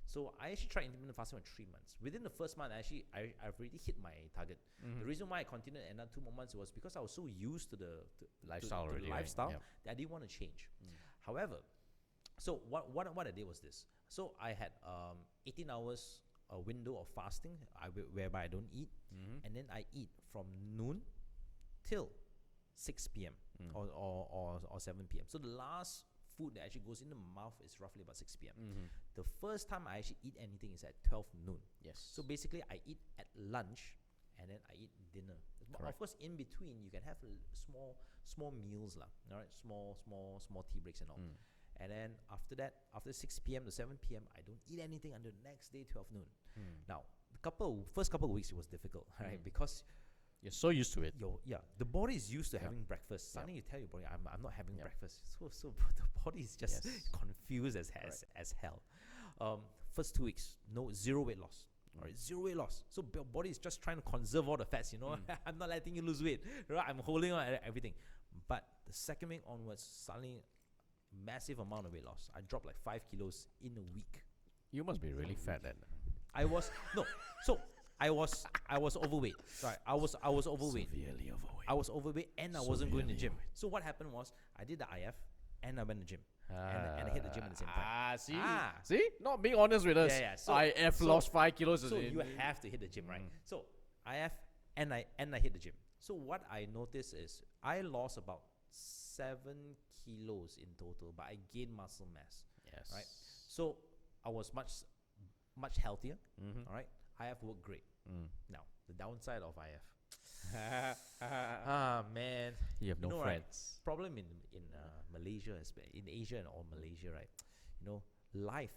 So I actually tried intermittent fasting for 3 months. Within the first month, I've already hit my target. The reason why I continued another 2 more months was because I was so used to the Lifestyle already, the right? lifestyle Yep. that I didn't want to change. However, so what I did was this. So I had 18 hours a window of fasting whereby I don't eat, and then I eat from noon till 6 p.m. Or 7 p.m. So the last food that actually goes in the mouth is roughly about 6 p.m. The first time I actually eat anything is at 12 noon. Yes. So basically, I eat at lunch and then I eat dinner. But of course, in between, you can have small meals lah. All right, small tea breaks and all. And then after that, after 6 p.m. to 7 p.m., I don't eat anything until the next day, 12 noon. Now, first couple of weeks, it was difficult, right? Because you're so used to it. the body is used to having breakfast. Suddenly you tell your body, I'm not having breakfast. So the body is just confused as hell. First 2 weeks, zero weight loss. All right, zero weight loss. So your body is just trying to conserve all the fats, I'm not letting you lose weight, right? I'm holding on everything. But the second week onwards, suddenly, massive amount of weight loss. I dropped like 5 kilos in a week. You must be really fat then. I was overweight. Right, I was overweight. Severely overweight. I was overweight and I wasn't going to the gym. So what happened was I did the IF and I went to the gym. And I hit the gym at the same time. See? Not being honest with us. Yeah. So, IF lost 5 kilos. So you have to hit the gym, right? So IF and I hit the gym. So what I noticed is I lost about 7 kilos in total, but I gained muscle mass. Yes. Right? So I was much healthier. All right? IF worked great. Now, the downside of IF. Man. You have no friends. Right? Problem in Malaysia, in Asia and all Malaysia, right?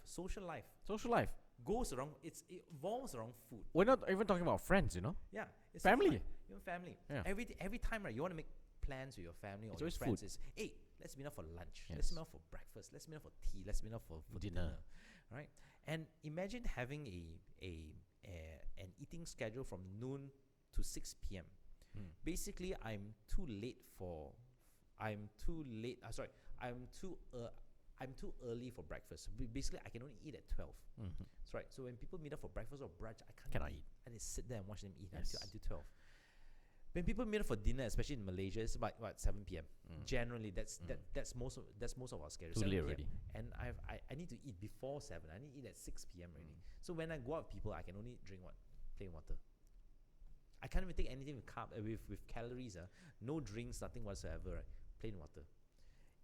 Social life goes around. It evolves around food. We're not even talking about friends, Yeah, it's family. Even family. Yeah. Every time, right, you want to make plans with your family or It's your always friends. food. Is hey, let's meet up for lunch. Yes. Let's meet up for breakfast. Let's meet up for tea. Let's meet up for dinner. Right? And imagine having an eating schedule from noon to 6 p.m. Basically, I'm too early for breakfast. Basically, I can only eat at 12. That's right. So when people meet up for breakfast or brunch, I cannot eat. I just sit there and watch them eat until 12. When people meet up for dinner, especially in Malaysia, it's about 7 p.m. Generally, that's most of our schedule. Too 7 late p.m. already. And I need to eat before 7. I need to eat at 6 p.m. already. So when I go out with people, I can only drink plain water. I can't even take anything with calories. No drinks, nothing whatsoever. Right? Plain water.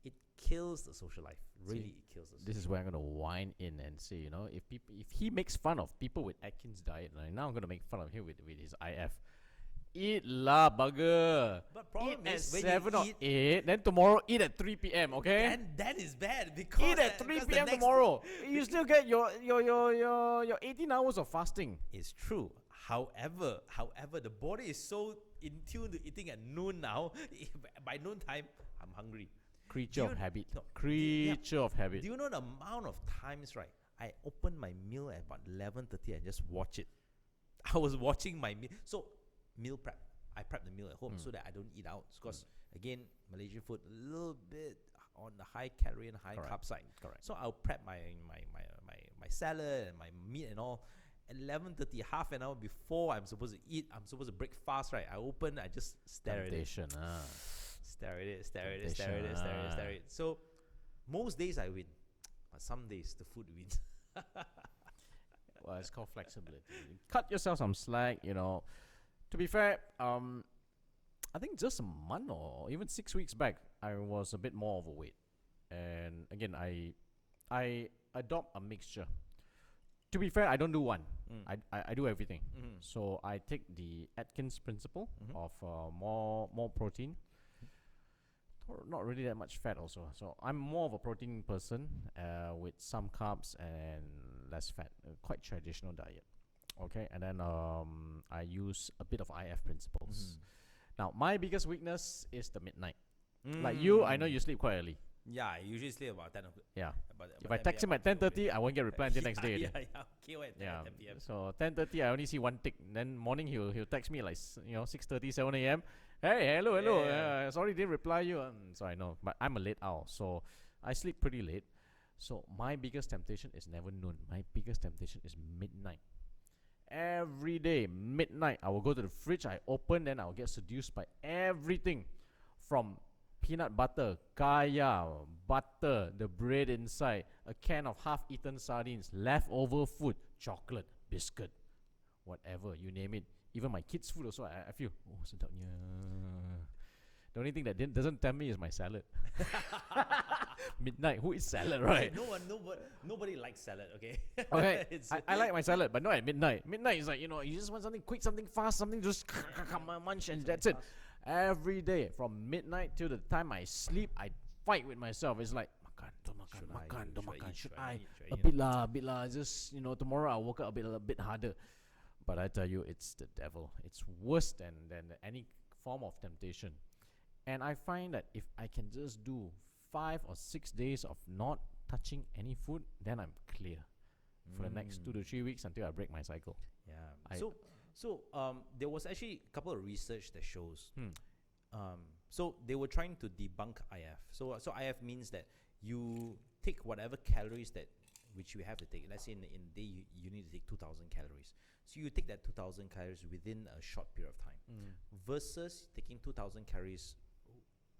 It kills the social life. Really, it kills the social This is where I'm going to whine in and say, if he makes fun of people with Atkins diet, right, now I'm going to make fun of him with his IF. Eat la bugger. But problem eat is at when 7 you or eat, 8, then tomorrow eat at 3 p.m., okay? and that is bad because Eat at 3 p.m. tomorrow. You still get your 18 hours of fasting. It's true. However, the body is so in tune to eating at noon now. By noon time, I'm hungry. Creature of habit. No, Creature of habit. Do you know the amount of times, right? I open my meal at about 11:30 and just watch it. I was watching my meal. So, meal prep. I prep the meal at home so that I don't eat out. Because, again, Malaysian food, a little bit on the high calorie and high carb side. Correct. So, I'll prep my salad and my meat and all. At 11:30, half an hour before I'm supposed to eat, I'm supposed to break fast, right? I open, I just stare at it. Temptation. Stare at it. So, most days I win. But some days the food wins. Well, it's called flexibility. Cut yourself some slack, To be fair, I think just a month or even 6 weeks back, I was a bit more overweight. And again, I adopt a mixture. To be fair, I don't do one. I do everything. So I take the Atkins principle of more protein. Not really that much fat also. So I'm more of a protein person with some carbs and less fat. Quite traditional diet. Okay, and then I use a bit of IF principles. Now, my biggest weakness is the midnight. Like you, I know you sleep quite early. Yeah, I usually sleep about 10 o'clock. Yeah. About If I text him at 10:30, I won't get reply until next day. Yeah. 10 p.m. So 10:30, I only see one tick. Then morning he'll text me like 6:30, 7 a.m. Hey, hello. Yeah. Sorry, didn't reply you. So I know, but I'm a late owl, so I sleep pretty late. So my biggest temptation is never noon. My biggest temptation is midnight. Every day, midnight, I will go to the fridge. I open, then I'll get seduced by everything from peanut butter, kaya, butter, the bread inside, a can of half-eaten sardines, leftover food, chocolate, biscuit, whatever, you name it. Even my kids' food also, I feel, sedapnya. The only thing that doesn't tell me is my salad. Midnight, who eats salad, right? Nobody likes salad, okay? Okay, I like my salad, but not at midnight. Midnight is like, you just want something quick, something fast, something just munch, and that's it. Every day, from midnight till the time I sleep, I fight with myself. It's like, don't makan. Should I? A bit lah. Just, tomorrow I woke up a bit harder. But I tell you, it's the devil. It's worse than any form of temptation. And I find that if I can just do 5 or 6 days of not touching any food, then I'm clear for the next 2 to 3 weeks until I break my cycle. Yeah. There was actually a couple of research that shows. So they were trying to debunk IF. So IF means that you take whatever calories that which you have to take. Let's say in a day you need to take 2,000 calories. So you take that 2,000 calories within a short period of time, versus taking 2,000 calories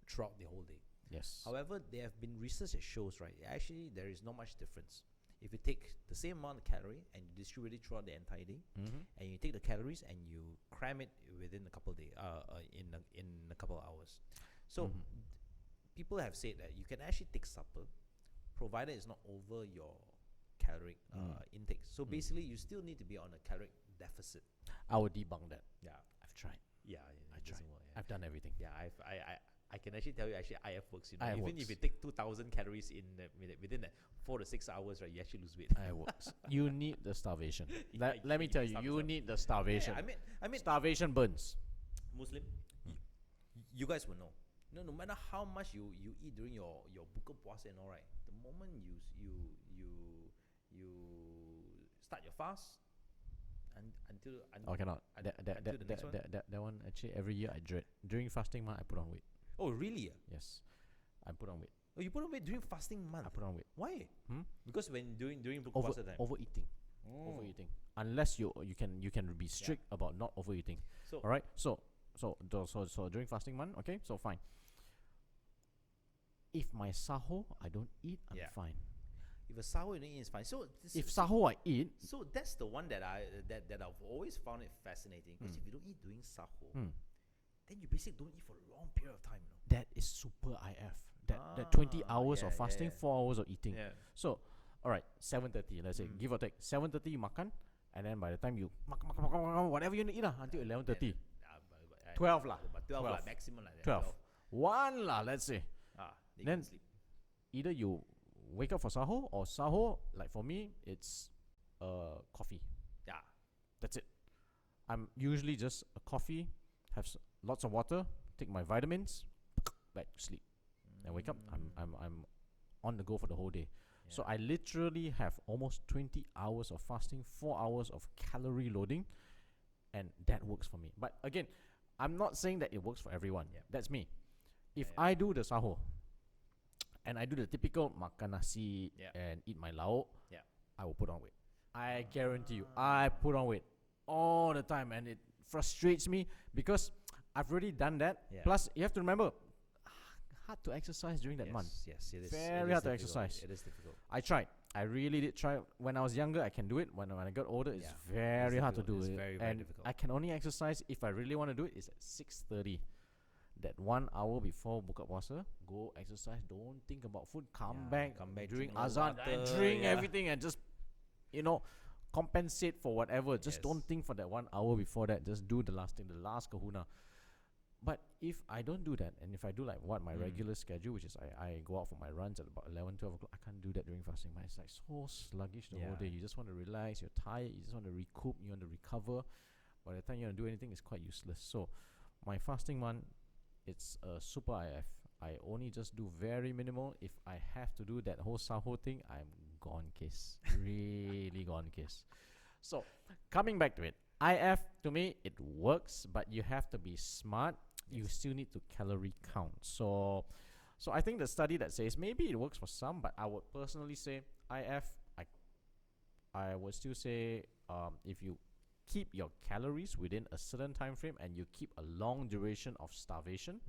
throughout the whole day. Yes. However, there have been research that shows, right, actually there is not much difference. If you take the same amount of calorie and you distribute it throughout the entire day, and you take the calories and you cram it within a couple of days, in a couple of hours. So people have said that you can actually take supper, provided it's not over your caloric intake. So basically, you still need to be on a caloric deficit. I would debunk that. Yeah, I've tried. Yeah, I tried. I've done everything. Yeah, I can actually tell you, IF works. IF Even works. if you take 2,000 calories within that 4 to 6 hours, right, you actually lose weight. It works. You need the starvation. Yeah, Let me you tell need you, the you starvation. need the starvation. I mean, Starvation burns. Muslim, you guys will know. No matter how much you eat during your buka puasa and all, right, the moment you start your fast until Cannot. until the next one. That one actually every year I dread. During fasting month, I put on weight. Oh really? Yes, I put on weight. Oh, you put on weight during fasting month? I put on weight. Why? Because when during buka puasa time. Overeating. Overeating. Unless you can be strict about not overeating. So all right. So during fasting month, okay. So fine. If my sahur I don't eat, I'm fine. If a sahur you don't eat, it's fine. So if sahur I eat, so that's the one that I've always found it fascinating. Because if you don't eat during sahur, then you basically don't eat for a long period of time. That is super IF. That 20 hours of fasting, 4 hours of eating. Yeah. So, all right, 7:30. Let's say give or take 7:30 you makan, and then by the time you makan, whatever you need to eat until 11:30. 12 lah. 12 lah, maximum like that. 12. 1 lah, let's say. Then Then either you wake up for sahur, or sahur, like for me, it's coffee. Yeah. That's it. I'm usually just a coffee, have lots of water, take my vitamins, back to sleep. And wake up, I'm on the go for the whole day. Yeah. So I literally have almost 20 hours of fasting, 4 hours of calorie loading, and that works for me. But again, I'm not saying that it works for everyone. Yeah. That's me. If I do the sahur, and I do the typical makan nasi and eat my lauk, I will put on weight. I guarantee you, I put on weight all the time, and it frustrates me because I've already done that. Yeah. Plus, you have to remember, hard to exercise during that month. Yes, it is. Very hard to exercise. It is difficult. I tried. I really did try. When I was younger, I can do it. When I got older, it's very hard to do It's it. very, very and difficult. I can only exercise if I really want to do it. It's at 6:30. That 1 hour before buka puasa, go exercise. Don't think about food. Come back drink during more azan and water, drink everything and just, compensate for whatever. Just Yes. don't think for that 1 hour before that. Just do the last thing, the last kahuna. But if I don't do that, and if I do like what my regular schedule, which is I go out for my runs at about 11, 12 o'clock, I can't do that during fasting. But it's like so sluggish the whole day. You just want to relax, you're tired, you just want to recoup, you want to recover. By the time you want to do anything, it's quite useless. So my fasting one, it's a super IF. I only just do very minimal. If I have to do that whole sahur thing, I'm gone case. Really gone case. So coming back to it, IF to me it works, but you have to be smart. You still need to calorie count. So I think the study that says maybe it works for some, but I would personally say IF. I would still say if you keep your calories within a certain time frame and you keep a long duration of starvation,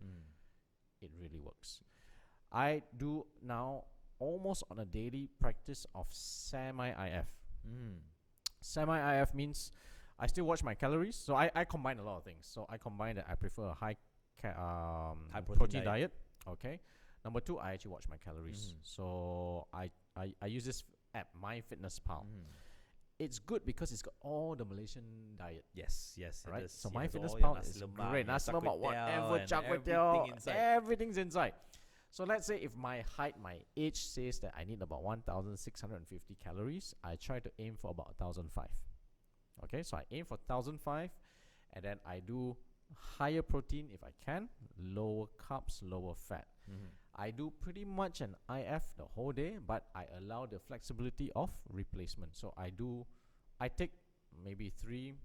it really works. I do now almost on a daily practice of semi-IF. Semi-IF means I still watch my calories. So I combine a lot of things. So I combine that I prefer a high protein diet. Okay. Number 2, I actually watch my calories. So I use this app, MyFitnessPal. It's good because it's got all the Malaysian diet. Yes, Right? it is. So It has all MyFitnessPal your is lemak, great. your Nasi char lemak, kway whatever, teow char kway and teow, everything inside. everything's inside. So let's say if my height, my age says that I need about 1,650 calories, I try to aim for about 1,005. Okay, so I aim for 1,005, and then I do higher protein if I can, lower carbs, lower fat. I do pretty much an IF the whole day, but I allow the flexibility of replacement. So I take maybe 3-4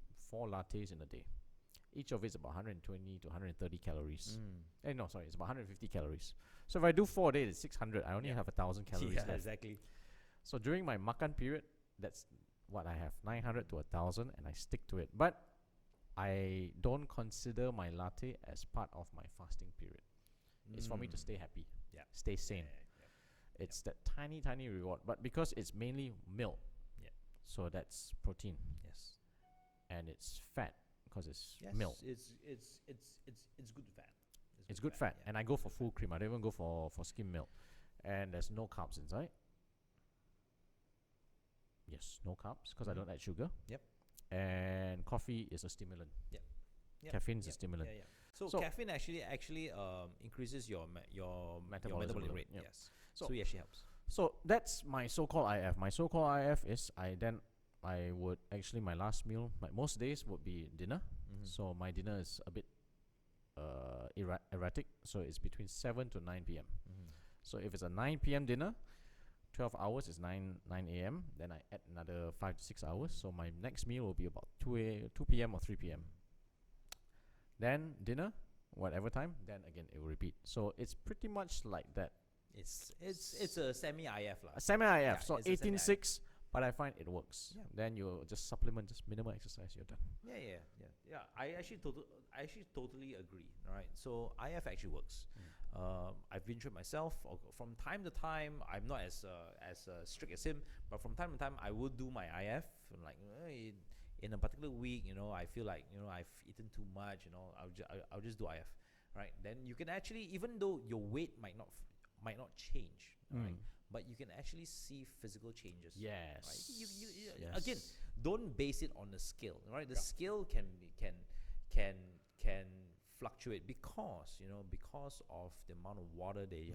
lattes in a day. Each of it's about 120 to 130 calories. No, sorry, it's about 150 calories. So if I do 4 days, it's 600. I only have 1,000 calories left. Exactly. So during my makan period, that's what I have, 900 to 1,000, and I stick to it. But I don't consider my latte as part of my fasting period. It's for me to stay happy, stay sane. It's that tiny, tiny reward. But because it's mainly milk, so that's protein. Yes. And it's fat because it's milk. It's good fat. It's good fat. And I go for full cream. I don't even go for skim milk. And there's no carbs inside. Yes, no carbs because I don't add sugar. Yep. And coffee is a stimulant. Yep. Caffeine is a stimulant. So caffeine actually increases your metabolic rate. Yep. Yes. So it actually helps. So that's my so-called IF. My so-called IF is I would actually, my last meal, most days would be dinner. So my dinner is a bit erratic. So it's between 7 to 9 p.m. So if it's a 9 p.m. dinner, 12 hours is 9 a.m. Then I add another 5 to 6 hours. So my next meal will be about 2 p.m. or 3 p.m. Then dinner, whatever time. Then again, it will repeat. So it's pretty much like that. It's a semi-IF lah. A semi-IF. Yeah, so it's a 18.6, but I find it works. Then you just supplement, just minimal exercise, you're done. Yeah. I actually totally agree. All right. So IF actually works. I've been through it myself. From time to time, I'm not as strict as him, but from time to time, I will do my IF. Like in a particular week, I feel like I've eaten too much. I'll just do IF. Right. Then you can actually, even though your weight might not change, right? But you can actually see physical changes. Yes. Right? Yes. Again, don't base it on the scale. Right. The scale can fluctuate because of the amount of water they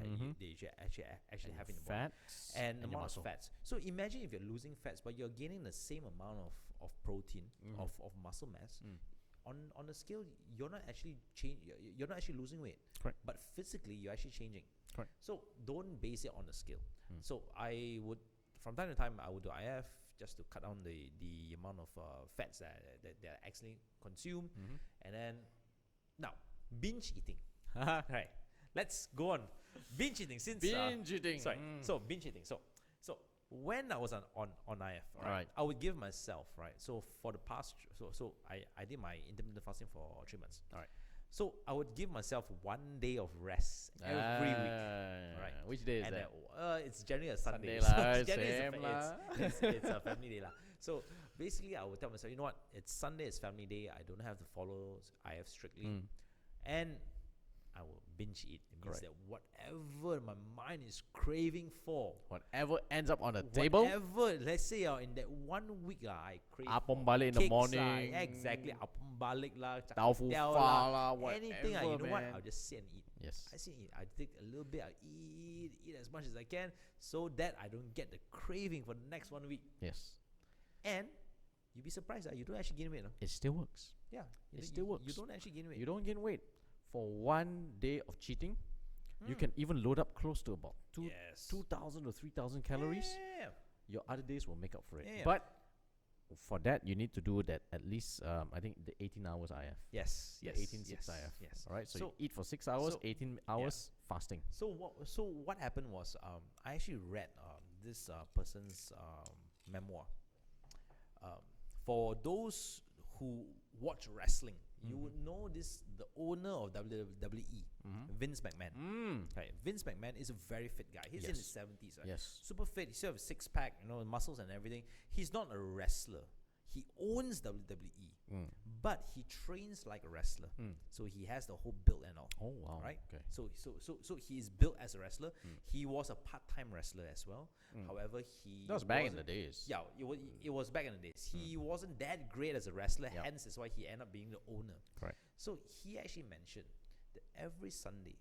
actually have in the body and the amount of fats. So imagine if you're losing fats, but you're gaining the same amount of protein of muscle mass. On the scale, you're not actually you're not actually losing weight. Correct. But physically, you're actually changing. Correct. So don't base it on the scale. So I would, from time to time, I would do IF just to cut down the amount of fats that I actually consume. And then now binge eating. Right. Let's go on binge eating. Since binge eating. Sorry. So binge eating. So when I was on IF, right, I would give myself, right. So for the past, so I did my intermittent fasting for 3 months. All right. So I would give myself 1 day of rest every week. Right. Which day is that? It's generally a Sunday. It's a family day lah. So basically, I would tell myself, you know what? It's Sunday. It's family day. I don't have to follow IF strictly, and I will binge eat. It means that whatever my mind is craving for, whatever ends up on the table, whatever, let's say in that 1 week I crave apom balik in the morning, exactly, apom balik lah, tofu lah, anything, you know what, I'll just sit and eat. Yes. I sit and eat. I take a little bit, I eat as much as I can so that I don't get the craving for the next 1 week. Yes. And you'd be surprised that you don't actually gain weight. No? It still works. Yeah. It still works. You don't actually gain weight. You don't gain weight. For 1 day of cheating, you can even load up close to about 2,000 to 3,000 calories. Yeah. Your other days will make up for it. Yeah. But for that, you need to do that at least, I think, the 18 hours IF. Yes. The 18-6 IF. Yes. All right. So you eat for 6 hours, 18 hours fasting. So what happened was, I actually read this person's memoir. For those who watch wrestling, you would know the owner of WWE, Vince McMahon. Right, Vince McMahon is a very fit guy. He's in his 70s. Right? Yes. Super fit. He still has a six-pack, muscles and everything. He's not a wrestler. He owns WWE, but he trains like a wrestler. So he has the whole build and all. Oh wow! Right. Okay. So he is built as a wrestler. He was a part-time wrestler as well. However, that was back in the days. Yeah, it was back in the days. He wasn't that great as a wrestler. Hence, that's why he ended up being the owner. Correct. So he actually mentioned that every Sunday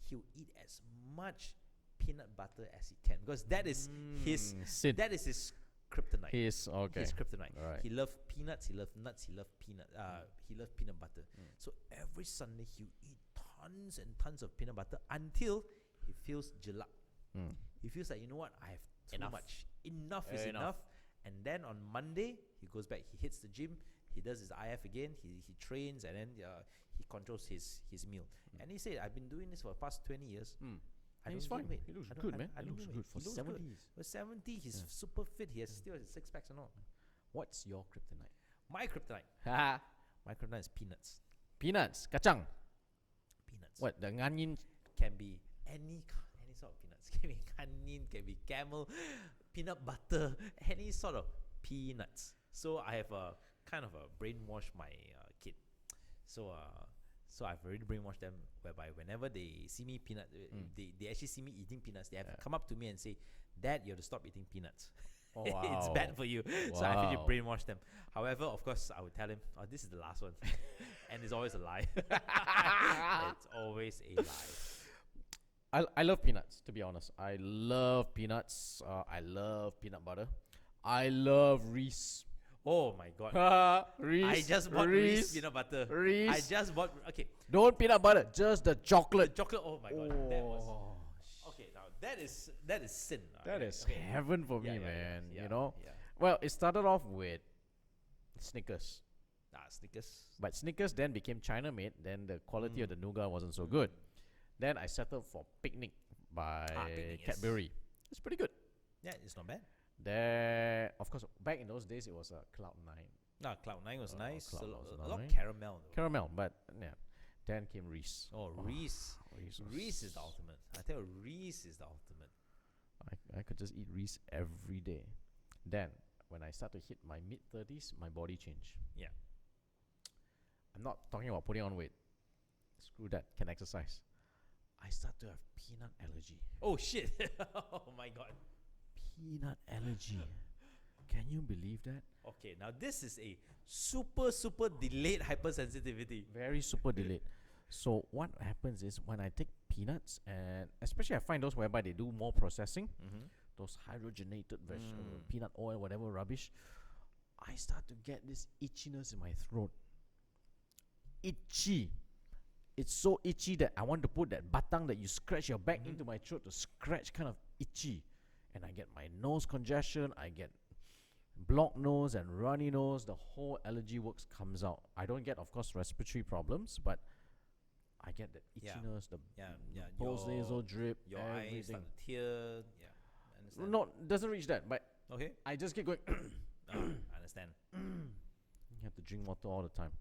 he'll eat as much peanut butter as he can because that is his kryptonite. His kryptonite. Right. He loved peanuts. He loved nuts. He loved he loved peanut butter. So every Sunday he'll eat tons and tons of peanut butter until he feels jelak. He feels like, you know what, I have too much. Enough is enough. And then on Monday, he goes back, he hits the gym, he does his IF again, he trains, and then he controls his meal. And he said, I've been doing this for the past 20 years. I And he's don't fine. gain weight. He looks I don't- good, I- man. I He don't looks gain good weight. for He looks 70s. For 70, he's Yeah. super fit. He has still his 6 packs and all. What's your kryptonite? My kryptonite. Ha! My kryptonite is peanuts. Peanuts, kacang. Peanuts. What, the nganin? Can be any sort of peanuts. Can be kanin, can be camel, peanut butter, any sort of peanuts. So I have a kind of a brainwash my kid. So I've already brainwashed them, whereby whenever they see me they actually see me eating peanuts, they have to come up to me and say, Dad, you have to stop eating peanuts. Oh, It's wow. bad for you. So I actually Wow. brainwash them. However, of course, I would tell him, oh, this is the last one. And it's always a lie. It's always a lie. I love peanuts, to be honest. I love peanuts. I love peanut butter. I love Reese. Oh my God. Reese. I just bought Reese peanut butter. Reese. I just bought, okay, Don't peanut butter, just the chocolate. chocolate. Oh my God. That was, okay, now that is sin. That alright, is okay. heaven for Yeah, me, yeah, man. yeah, You know? yeah. Well, it started off with Snickers. Snickers. But Snickers then became China made, then the quality of the nougat wasn't so good. Then I settled for Picnic by Picnic, yes. Cadbury. It's pretty good. Yeah, it's not bad. Then, of course, back in those days, it was a Cloud9 No, Cloud9 was nice. Cloud A was lot of nice. caramel. Though. caramel, but yeah. Then came Reese. Oh, Reese. Reese, was- Reese is the ultimate. I tell you, Reese is the ultimate. I could just eat Reese every day. Then, when I start to hit my mid-30s, my body changed. Yeah. I'm not talking about putting on weight. Screw that. Can exercise. I start to have peanut allergy. Oh shit! Oh my God. Peanut allergy. Can you believe that? Okay, now this is a super delayed hypersensitivity. Very super delayed. So what happens is when I take peanuts, and especially I find those whereby they do more processing, those hydrogenated peanut oil, whatever rubbish, I start to get this itchiness in my throat. Itchy. It's so itchy that I want to put that batang that you scratch your back into my throat to scratch, kind of itchy. And I get my nose congestion, I get blocked nose and runny nose, the whole allergy works comes out. I don't get, of course, respiratory problems, but I get the Yeah. itchiness, the Yeah. post-nasal drip, Your eyes everything. start to tear. Yeah, I understand. No, doesn't reach that, but Okay. I just keep going. I understand. You have to drink water all the time.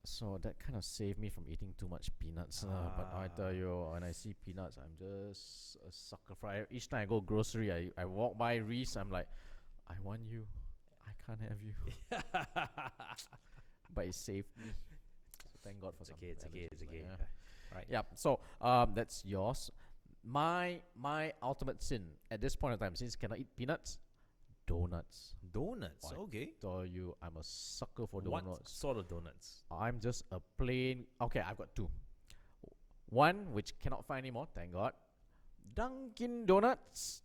So that kind of saved me from eating too much peanuts. But I tell you, when I see peanuts, I'm just a sucker for it. Each time I go grocery, I walk by Reese, I'm like, I want you. I can't have you. But it saved me. So thank God for It's some okay. It's okay. allergies It's like okay. that. Right. Yeah. So that's yours. My ultimate sin at this point in time, since cannot eat peanuts, donuts. Donuts. I Okay. tell you, I'm a sucker for What donuts. sort of donuts? I'm just a plain. Okay, I've got two. One which cannot find anymore, thank God. Dunkin' Donuts,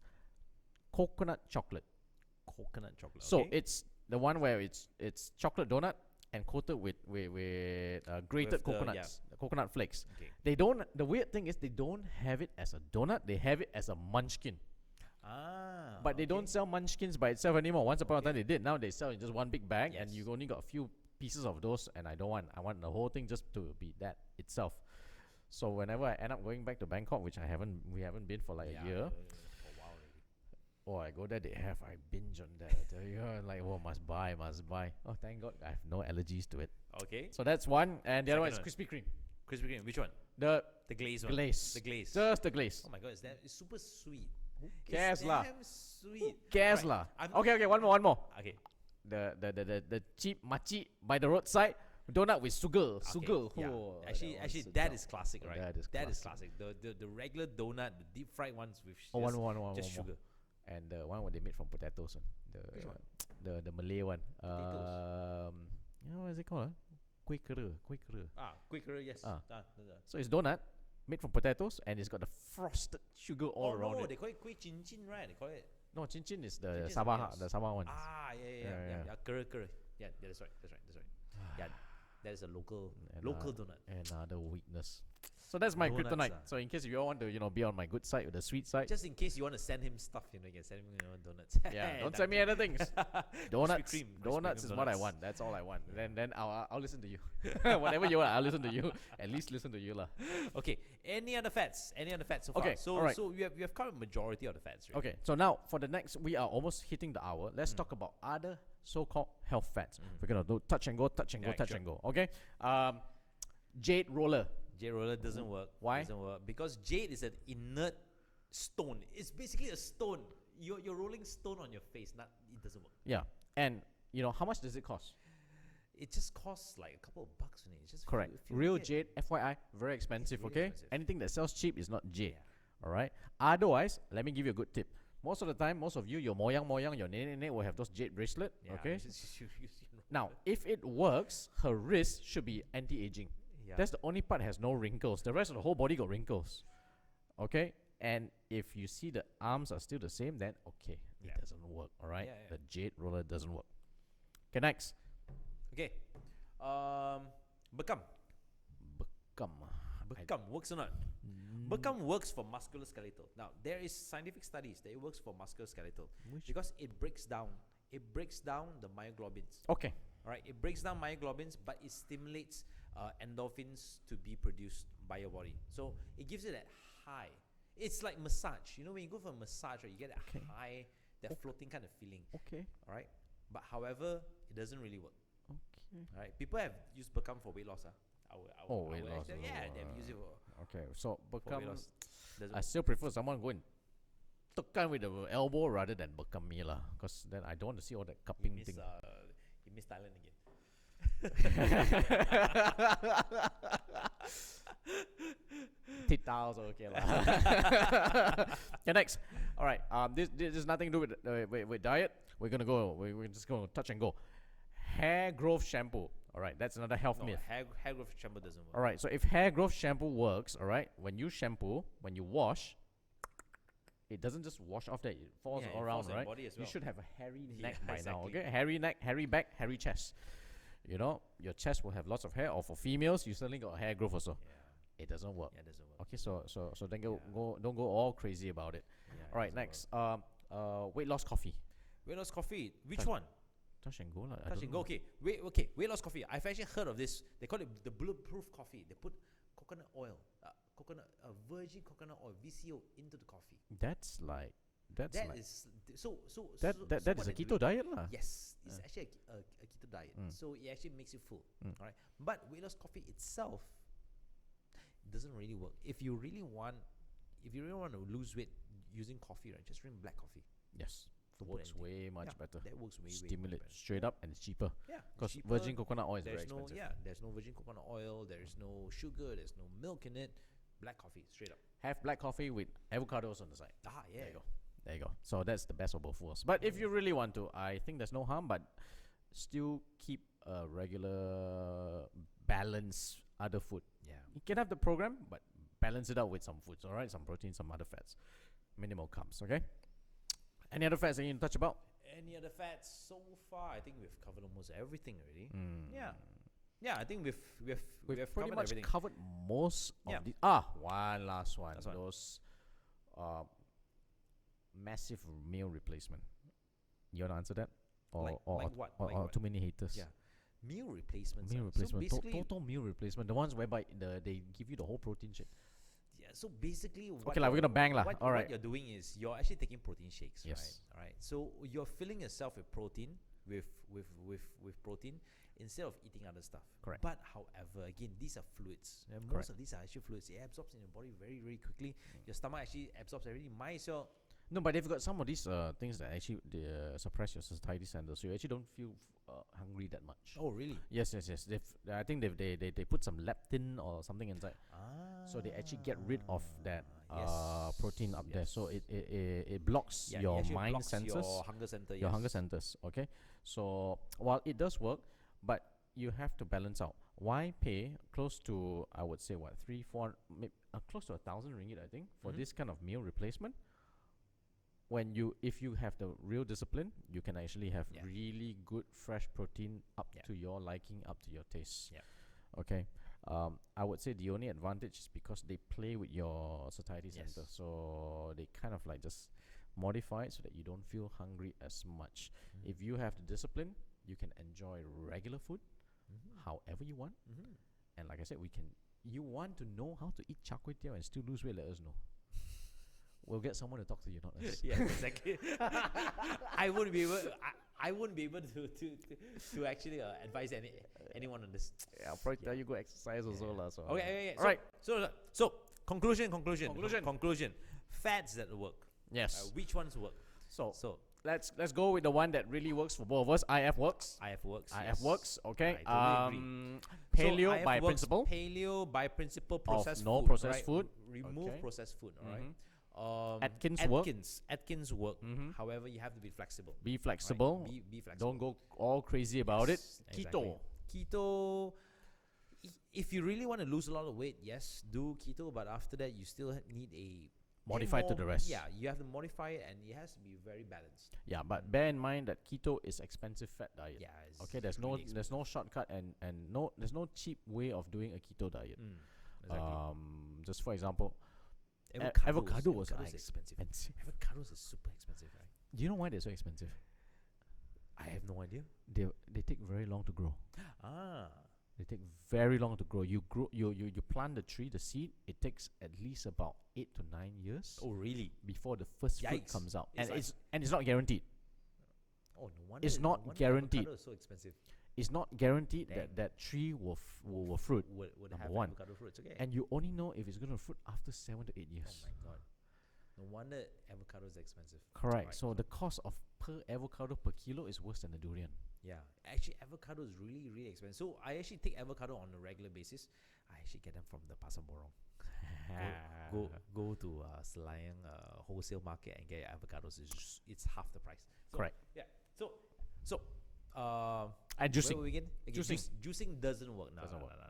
coconut chocolate. Coconut chocolate. So okay. it's the one where it's chocolate donut and coated with grated With the- coconuts, the coconut flakes. Okay. They don't. The weird thing is they don't have it as a donut. They have it as a munchkin. But they don't sell munchkins by itself anymore. Once upon a time they did. Now they sell in just one big bag, and Yes. you only got a few pieces of those. And I don't want. I want the whole thing just to be that itself. So whenever I end up going back to Bangkok, which we haven't been for like a year. For a while already. Oh, I go there, they have. I binge on that. I tell you, I'm like, oh, must buy. Oh, thank God, I have no allergies to it. Okay. So that's one, and the other one is Second Krispy Kreme. Krispy Kreme. Which one? The The glaze one. glaze. The glaze. Just the glaze. Oh my God! It's super sweet. cares It's lah? damn sweet. Cares Right, lah. I'm- Okay, one more. Okay. The cheap machi by the roadside donut with sugar. Sugar. Yeah. Oh, Actually, one's a that dog. is classic, right? That is classic. The regular donut, the deep fried ones with Oh, just, one just more. sugar. And the one where they made from potatoes. Which one? The Malay one. Potatoes. You know what is it called? Kuih kera. Quicker, yes. So it's donut made from potatoes, and it's got the frosted sugar all around no, it. they call it kuih chin chin, right? They call it. No, chin chin is the Chin chin is something Sabah, else. the Sabah one. Yeah. Yeah. Kera. Yeah, that's right. Yeah. That is a local donut. Another weakness. So that's my Donuts, kryptonite. So in case if you all want to, be on my good side or the sweet side, Just in case you want to send him stuff, you can send him donuts. yeah, don't send me other things. Donuts, Krispy donuts Kreme is what I donuts. want. That's all I want. Then I'll listen to you. Whatever you want, I'll listen to you. At least listen to you lah. Okay. Any other fats? So far? Okay, So alright. so we have covered majority of the fats, right? Okay, so now for the next, we are almost hitting the hour. Let's talk about other so-called health fats. We're gonna do touch and go. Yeah, Touch sure. and go. Okay. Jade roller. Jade roller doesn't work. Why? Doesn't work because jade is an inert stone. It's basically a stone. You're rolling stone on your face. It doesn't work. Yeah, and how much does it cost? It just costs like a couple of bucks only. It's just Correct. feel Real weird. jade, FYI, very expensive. really Okay. expensive. Anything that sells cheap is not jade. Yeah. All right. Otherwise, let me give you a good tip. Most of the time, most of you, your moyang, your nene will have those jade bracelet. Yeah, Okay. you know. Now, if it works, her wrist should be anti-aging. Yeah. That's the only part that has no wrinkles. The rest of the whole body got wrinkles. Okay? And if you see the arms are still the same, then okay, Yeah. it doesn't work. All right? Yeah, yeah. The jade roller doesn't work. Okay, next. Okay. Bekam. Bekam. Bekam works or not? Bekam works for musculoskeletal. Now, there is scientific studies that it works for musculoskeletal because it breaks down the myoglobins. Okay. All right, it breaks down myoglobins, but it stimulates endorphins to be produced by your body. So it gives it that high. It's like massage. When you go for a massage, right, you get that Okay. high, that floating kind of feeling. Okay. All right, but however, it doesn't really work. Okay. All right, people have used Bekam for weight loss. Weight loss. Yeah, they've used it Okay. So for weight Bekam, loss. Doesn't I work. still prefer someone go and tekan with the elbow rather than bekam me lah. Because then I don't want to see all that You cupping miss, thing. you miss Thailand again. Tita also okay lah. Okay, next. All right. This is nothing to do with diet. We're just gonna touch and go. Hair growth shampoo. All right, that's another health No, myth. hair growth shampoo doesn't work. All right, so if hair growth shampoo works, all right, when you shampoo, when you wash, it doesn't just wash off there; it falls Yeah, it all around, falls on your right? body as You well. should have a hairy Yeah, neck by now, exactly. okay? Hairy neck, hairy back, hairy chest. Your chest will have lots of hair, or for females, you certainly got hair growth also. Yeah, It doesn't work. yeah, it doesn't work. Okay, so then Yeah. don't go all crazy about it. Yeah, All right, it next, doesn't weight loss coffee. work. Weight loss coffee. Which Touch- one? Touch and go lah. I Touch don't and go. know. Okay, weight loss coffee. I've actually heard of this. They call it the bulletproof coffee. They put coconut oil, virgin coconut oil (VCO) into the coffee. That's like That like is so. that so is what a they're keto doing- diet lah. Yes, it's actually a keto diet. Mm. So it actually makes you full. Mm. All right, but weight loss coffee itself doesn't really work. If you really want to lose weight using coffee, right, just drink black coffee. Yes, Don't put works anything. way much Yeah, better. That works way Stimulate better. straight up and it's cheaper. Yeah, it's Because cheaper. virgin coconut oil is very There's no expensive. there's no virgin coconut oil. There is no sugar. There's no milk in it. Black coffee, straight up. Have black coffee with avocados on the side. Ah, yeah. There you go. There you go. So that's the best of both worlds. But if you really want to, I think there's no harm, but still keep a regular balance other food. Yeah. You can have the program, but balance it out with some foods, all right? Some protein, some other fats. Minimal carbs, okay? Any other fats that you need to touch about? Any other fats so far? I think we've covered almost everything already. Mm. Yeah. Yeah, I think we've We've pretty covered much everything. covered most Yeah. of the. One last one. Last one. Those massive meal replacement. You want to answer that? Or, Like or, what? or, Like or what? too many haters? Yeah. Meal replacements. Meal So replacement. basically, Total meal replacement. The ones whereby they give you the whole protein shake. yeah. So basically, what Okay lah, we're you're- gonna bang lah. What, Alright. what you're doing is you're actually taking protein shakes, Yes. right? All right. So you're filling yourself with protein, with protein, instead of eating other stuff. Correct. But however, again, these are fluids. And Correct. most of these are actually fluids. It absorbs in your body very, very quickly. Your stomach actually absorbs everything. Might as well. No, but they've got some of these things that actually they, suppress your satiety center, so you actually don't feel hungry that much. Oh, really? Yes. I think they put some leptin or something inside, so they actually get rid of that protein up there. So it blocks Yeah, it your actually mind blocks sensors, your hunger center. your hunger centers. Okay, so while it does work, but you have to balance out. Why pay close to, I would say, what, 3, 4, maybe close to 1,000 ringgit, I think, for Mhm. this kind of meal replacement? if you have the real discipline, you can actually have Yeah. really good fresh protein up Yeah. to your liking, up to your taste. Yeah. Okay. I would say the only advantage is because they play with your satiety Yes. center, so they kind of like just modify it so that you don't feel hungry as much. Mm. If you have the discipline, you can enjoy regular food however you want. And like I said, you want to know how to eat char kway teow and still lose weight, let us know. We'll get someone to talk to you, not us. Yeah, exactly. I wouldn't be able. I wouldn't be able to actually advise anyone on this. Yeah, I'll probably tell you go exercise also lah. So Okay. All right. So conclusion. Fats that work. Yes. Which ones work? So So let's go with the one that really works for both of us. IF works. IF works. IF works. Okay. I totally agree. Paleo So IF by works, principle. Paleo by principle. Processed no food. processed right? food. Remove Okay. processed food. All right. Atkins work. Atkins work. However, you have to be flexible. Be flexible. Right? Be flexible. Don't go all crazy about it. Exactly. Keto. If you really want to lose a lot of weight, yes, do keto. But after that, you still need a Modify to the rest. Yeah, you have to modify it, and it has to be very balanced. Yeah, but bear in mind that keto is expensive fat diet. Yeah. Okay, there's no shortcut and there's no cheap way of doing a keto diet. Exactly. Just for example, avocado was expensive. Avocados is super expensive, right? Do you know why they're so expensive? I have no idea. They take very long to grow. They take very long to grow. You plant the tree, the seed. It takes at least about 8 to 9 years. Oh, really? Before the first fruit Yikes. comes out, It's and it's not guaranteed. Oh, no wonder. It's not guaranteed. Avocado is so expensive. It's not guaranteed Dang. that tree will fruit. Would Number have one. avocado fruits. Okay. And you only know if it's going to fruit after 7 to 8 oh years. my god. No wonder avocado is expensive. Correct. Right. So the cost of per avocado per kilo is worse than the durian. Yeah, actually, avocado is really, really expensive. So I actually take avocado on a regular basis. I actually get them from the Pasar Borong. Go to Selayang wholesale market and get avocados. It's half the price. So, Correct. Yeah. So And juicing. where were we again? Okay, Juicing. Juicing doesn't work. No,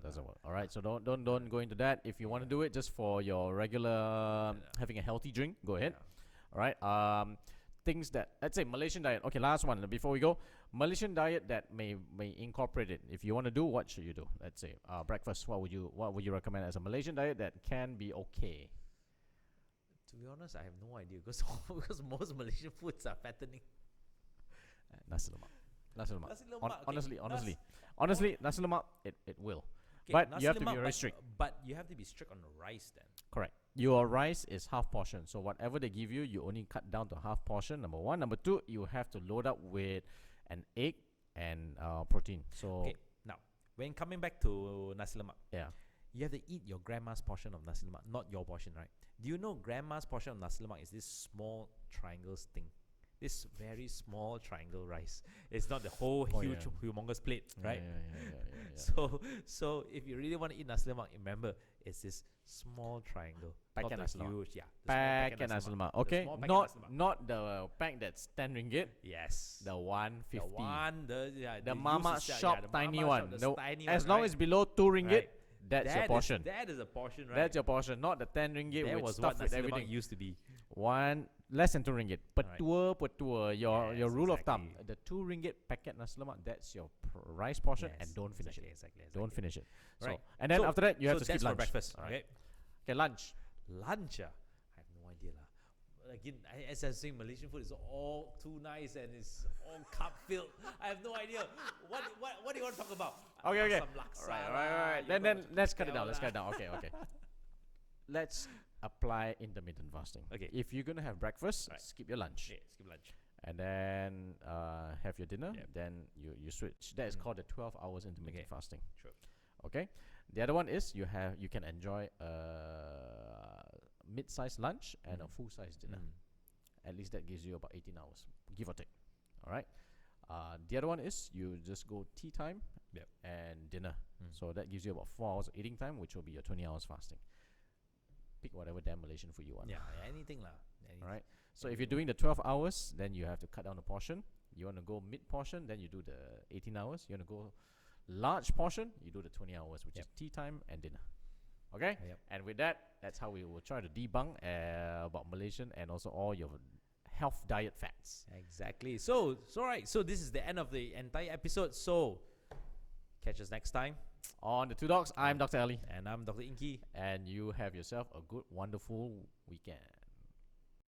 Doesn't work. All right. So don't go into that. If you want to do it just for your regular having a healthy drink, go ahead. All right. Things that, let's say Malaysian diet. Okay, last one before we go. Malaysian diet that may incorporate it. If you want to do, what should you do? Let's say breakfast. What would you recommend as a Malaysian diet that can be okay? To be honest, I have no idea because most Malaysian foods are fattening. Nasi lemak. Nasi lemak. Nasi lemak, okay. Honestly, nasi lemak it will. Okay, But nasi you have to be lemak, very strict. But you have to be strict on the rice then. Correct. Your rice is half portion. So whatever they give you, you only cut down to half portion. Number one. Number two, you have to load up with an egg and protein. So Okay, now when coming back to nasi lemak, yeah. you have to eat your grandma's portion of nasi lemak, not your portion, right? Do you know grandma's portion of nasi lemak is this small triangle thing? This very small triangle rice. It's not the whole huge, humongous plate, right? Yeah. So if you really want to eat nasi lemak, remember it's this small triangle, Packet not nasi the lemak. huge, Packet nasi lemak. Okay, The small packet nasi lemak. not the pack that's 10 ringgit. Yes. The 150. The one, The mama shop the tiny mama one. shop, the The- tiny as one, long right? as below 2 ringgit, Right. that's your portion. That is a portion, right? That's your portion, not the 10 ringgit That with was stuff what with nasi lemak everything. used to be. Less than 2 ringgit. Per Alright. tour. Your Yes, rule of thumb. exactly. The 2 ringgit packet nasi lemak, that's your rice portion, and Yes, don't finish exactly. it. Don't finish it. Right. So, and then So- after that, you have so to skip that's lunch. for breakfast. Alright. Okay. Okay, lunch. Lunch, I have no idea lah. Again, as I was saying, Malaysian food is all too nice and it's all carb filled. I have no idea. What do you want to talk about? Okay. Some laksa Right. lah, Then let's cut it down. lah. Okay. Let's apply intermittent fasting. Okay. If you're gonna have breakfast, Right. skip your lunch, Okay, skip lunch. and then have your dinner. Yep. Then you switch. That is called the 12 hours intermittent Okay. fasting. Sure. Okay. The other one is you can enjoy a mid-sized lunch and a full-size dinner. At least that gives you about 18 hours, give or take. All right. The other one is you just go tea time Yep. and dinner. So that gives you about 4 hours of eating time, which will be your 20 hours fasting. Pick whatever damn Malaysian food you want. Yeah, anything lah. All right. So if you're doing the 12 hours, then you have to cut down the portion. You want to go mid portion, then you do the 18 hours. You want to go large portion, you do the 20 hours, which is tea time and dinner. Okay? Yep. And with that, that's how we will try to debunk about Malaysian and also all your health diet fats. Exactly. So right. So this is the end of the entire episode. So catch us next time. On the Two Dogs, I'm Dr. Ali. And I'm Dr. Inky. And you have yourself a good, wonderful weekend.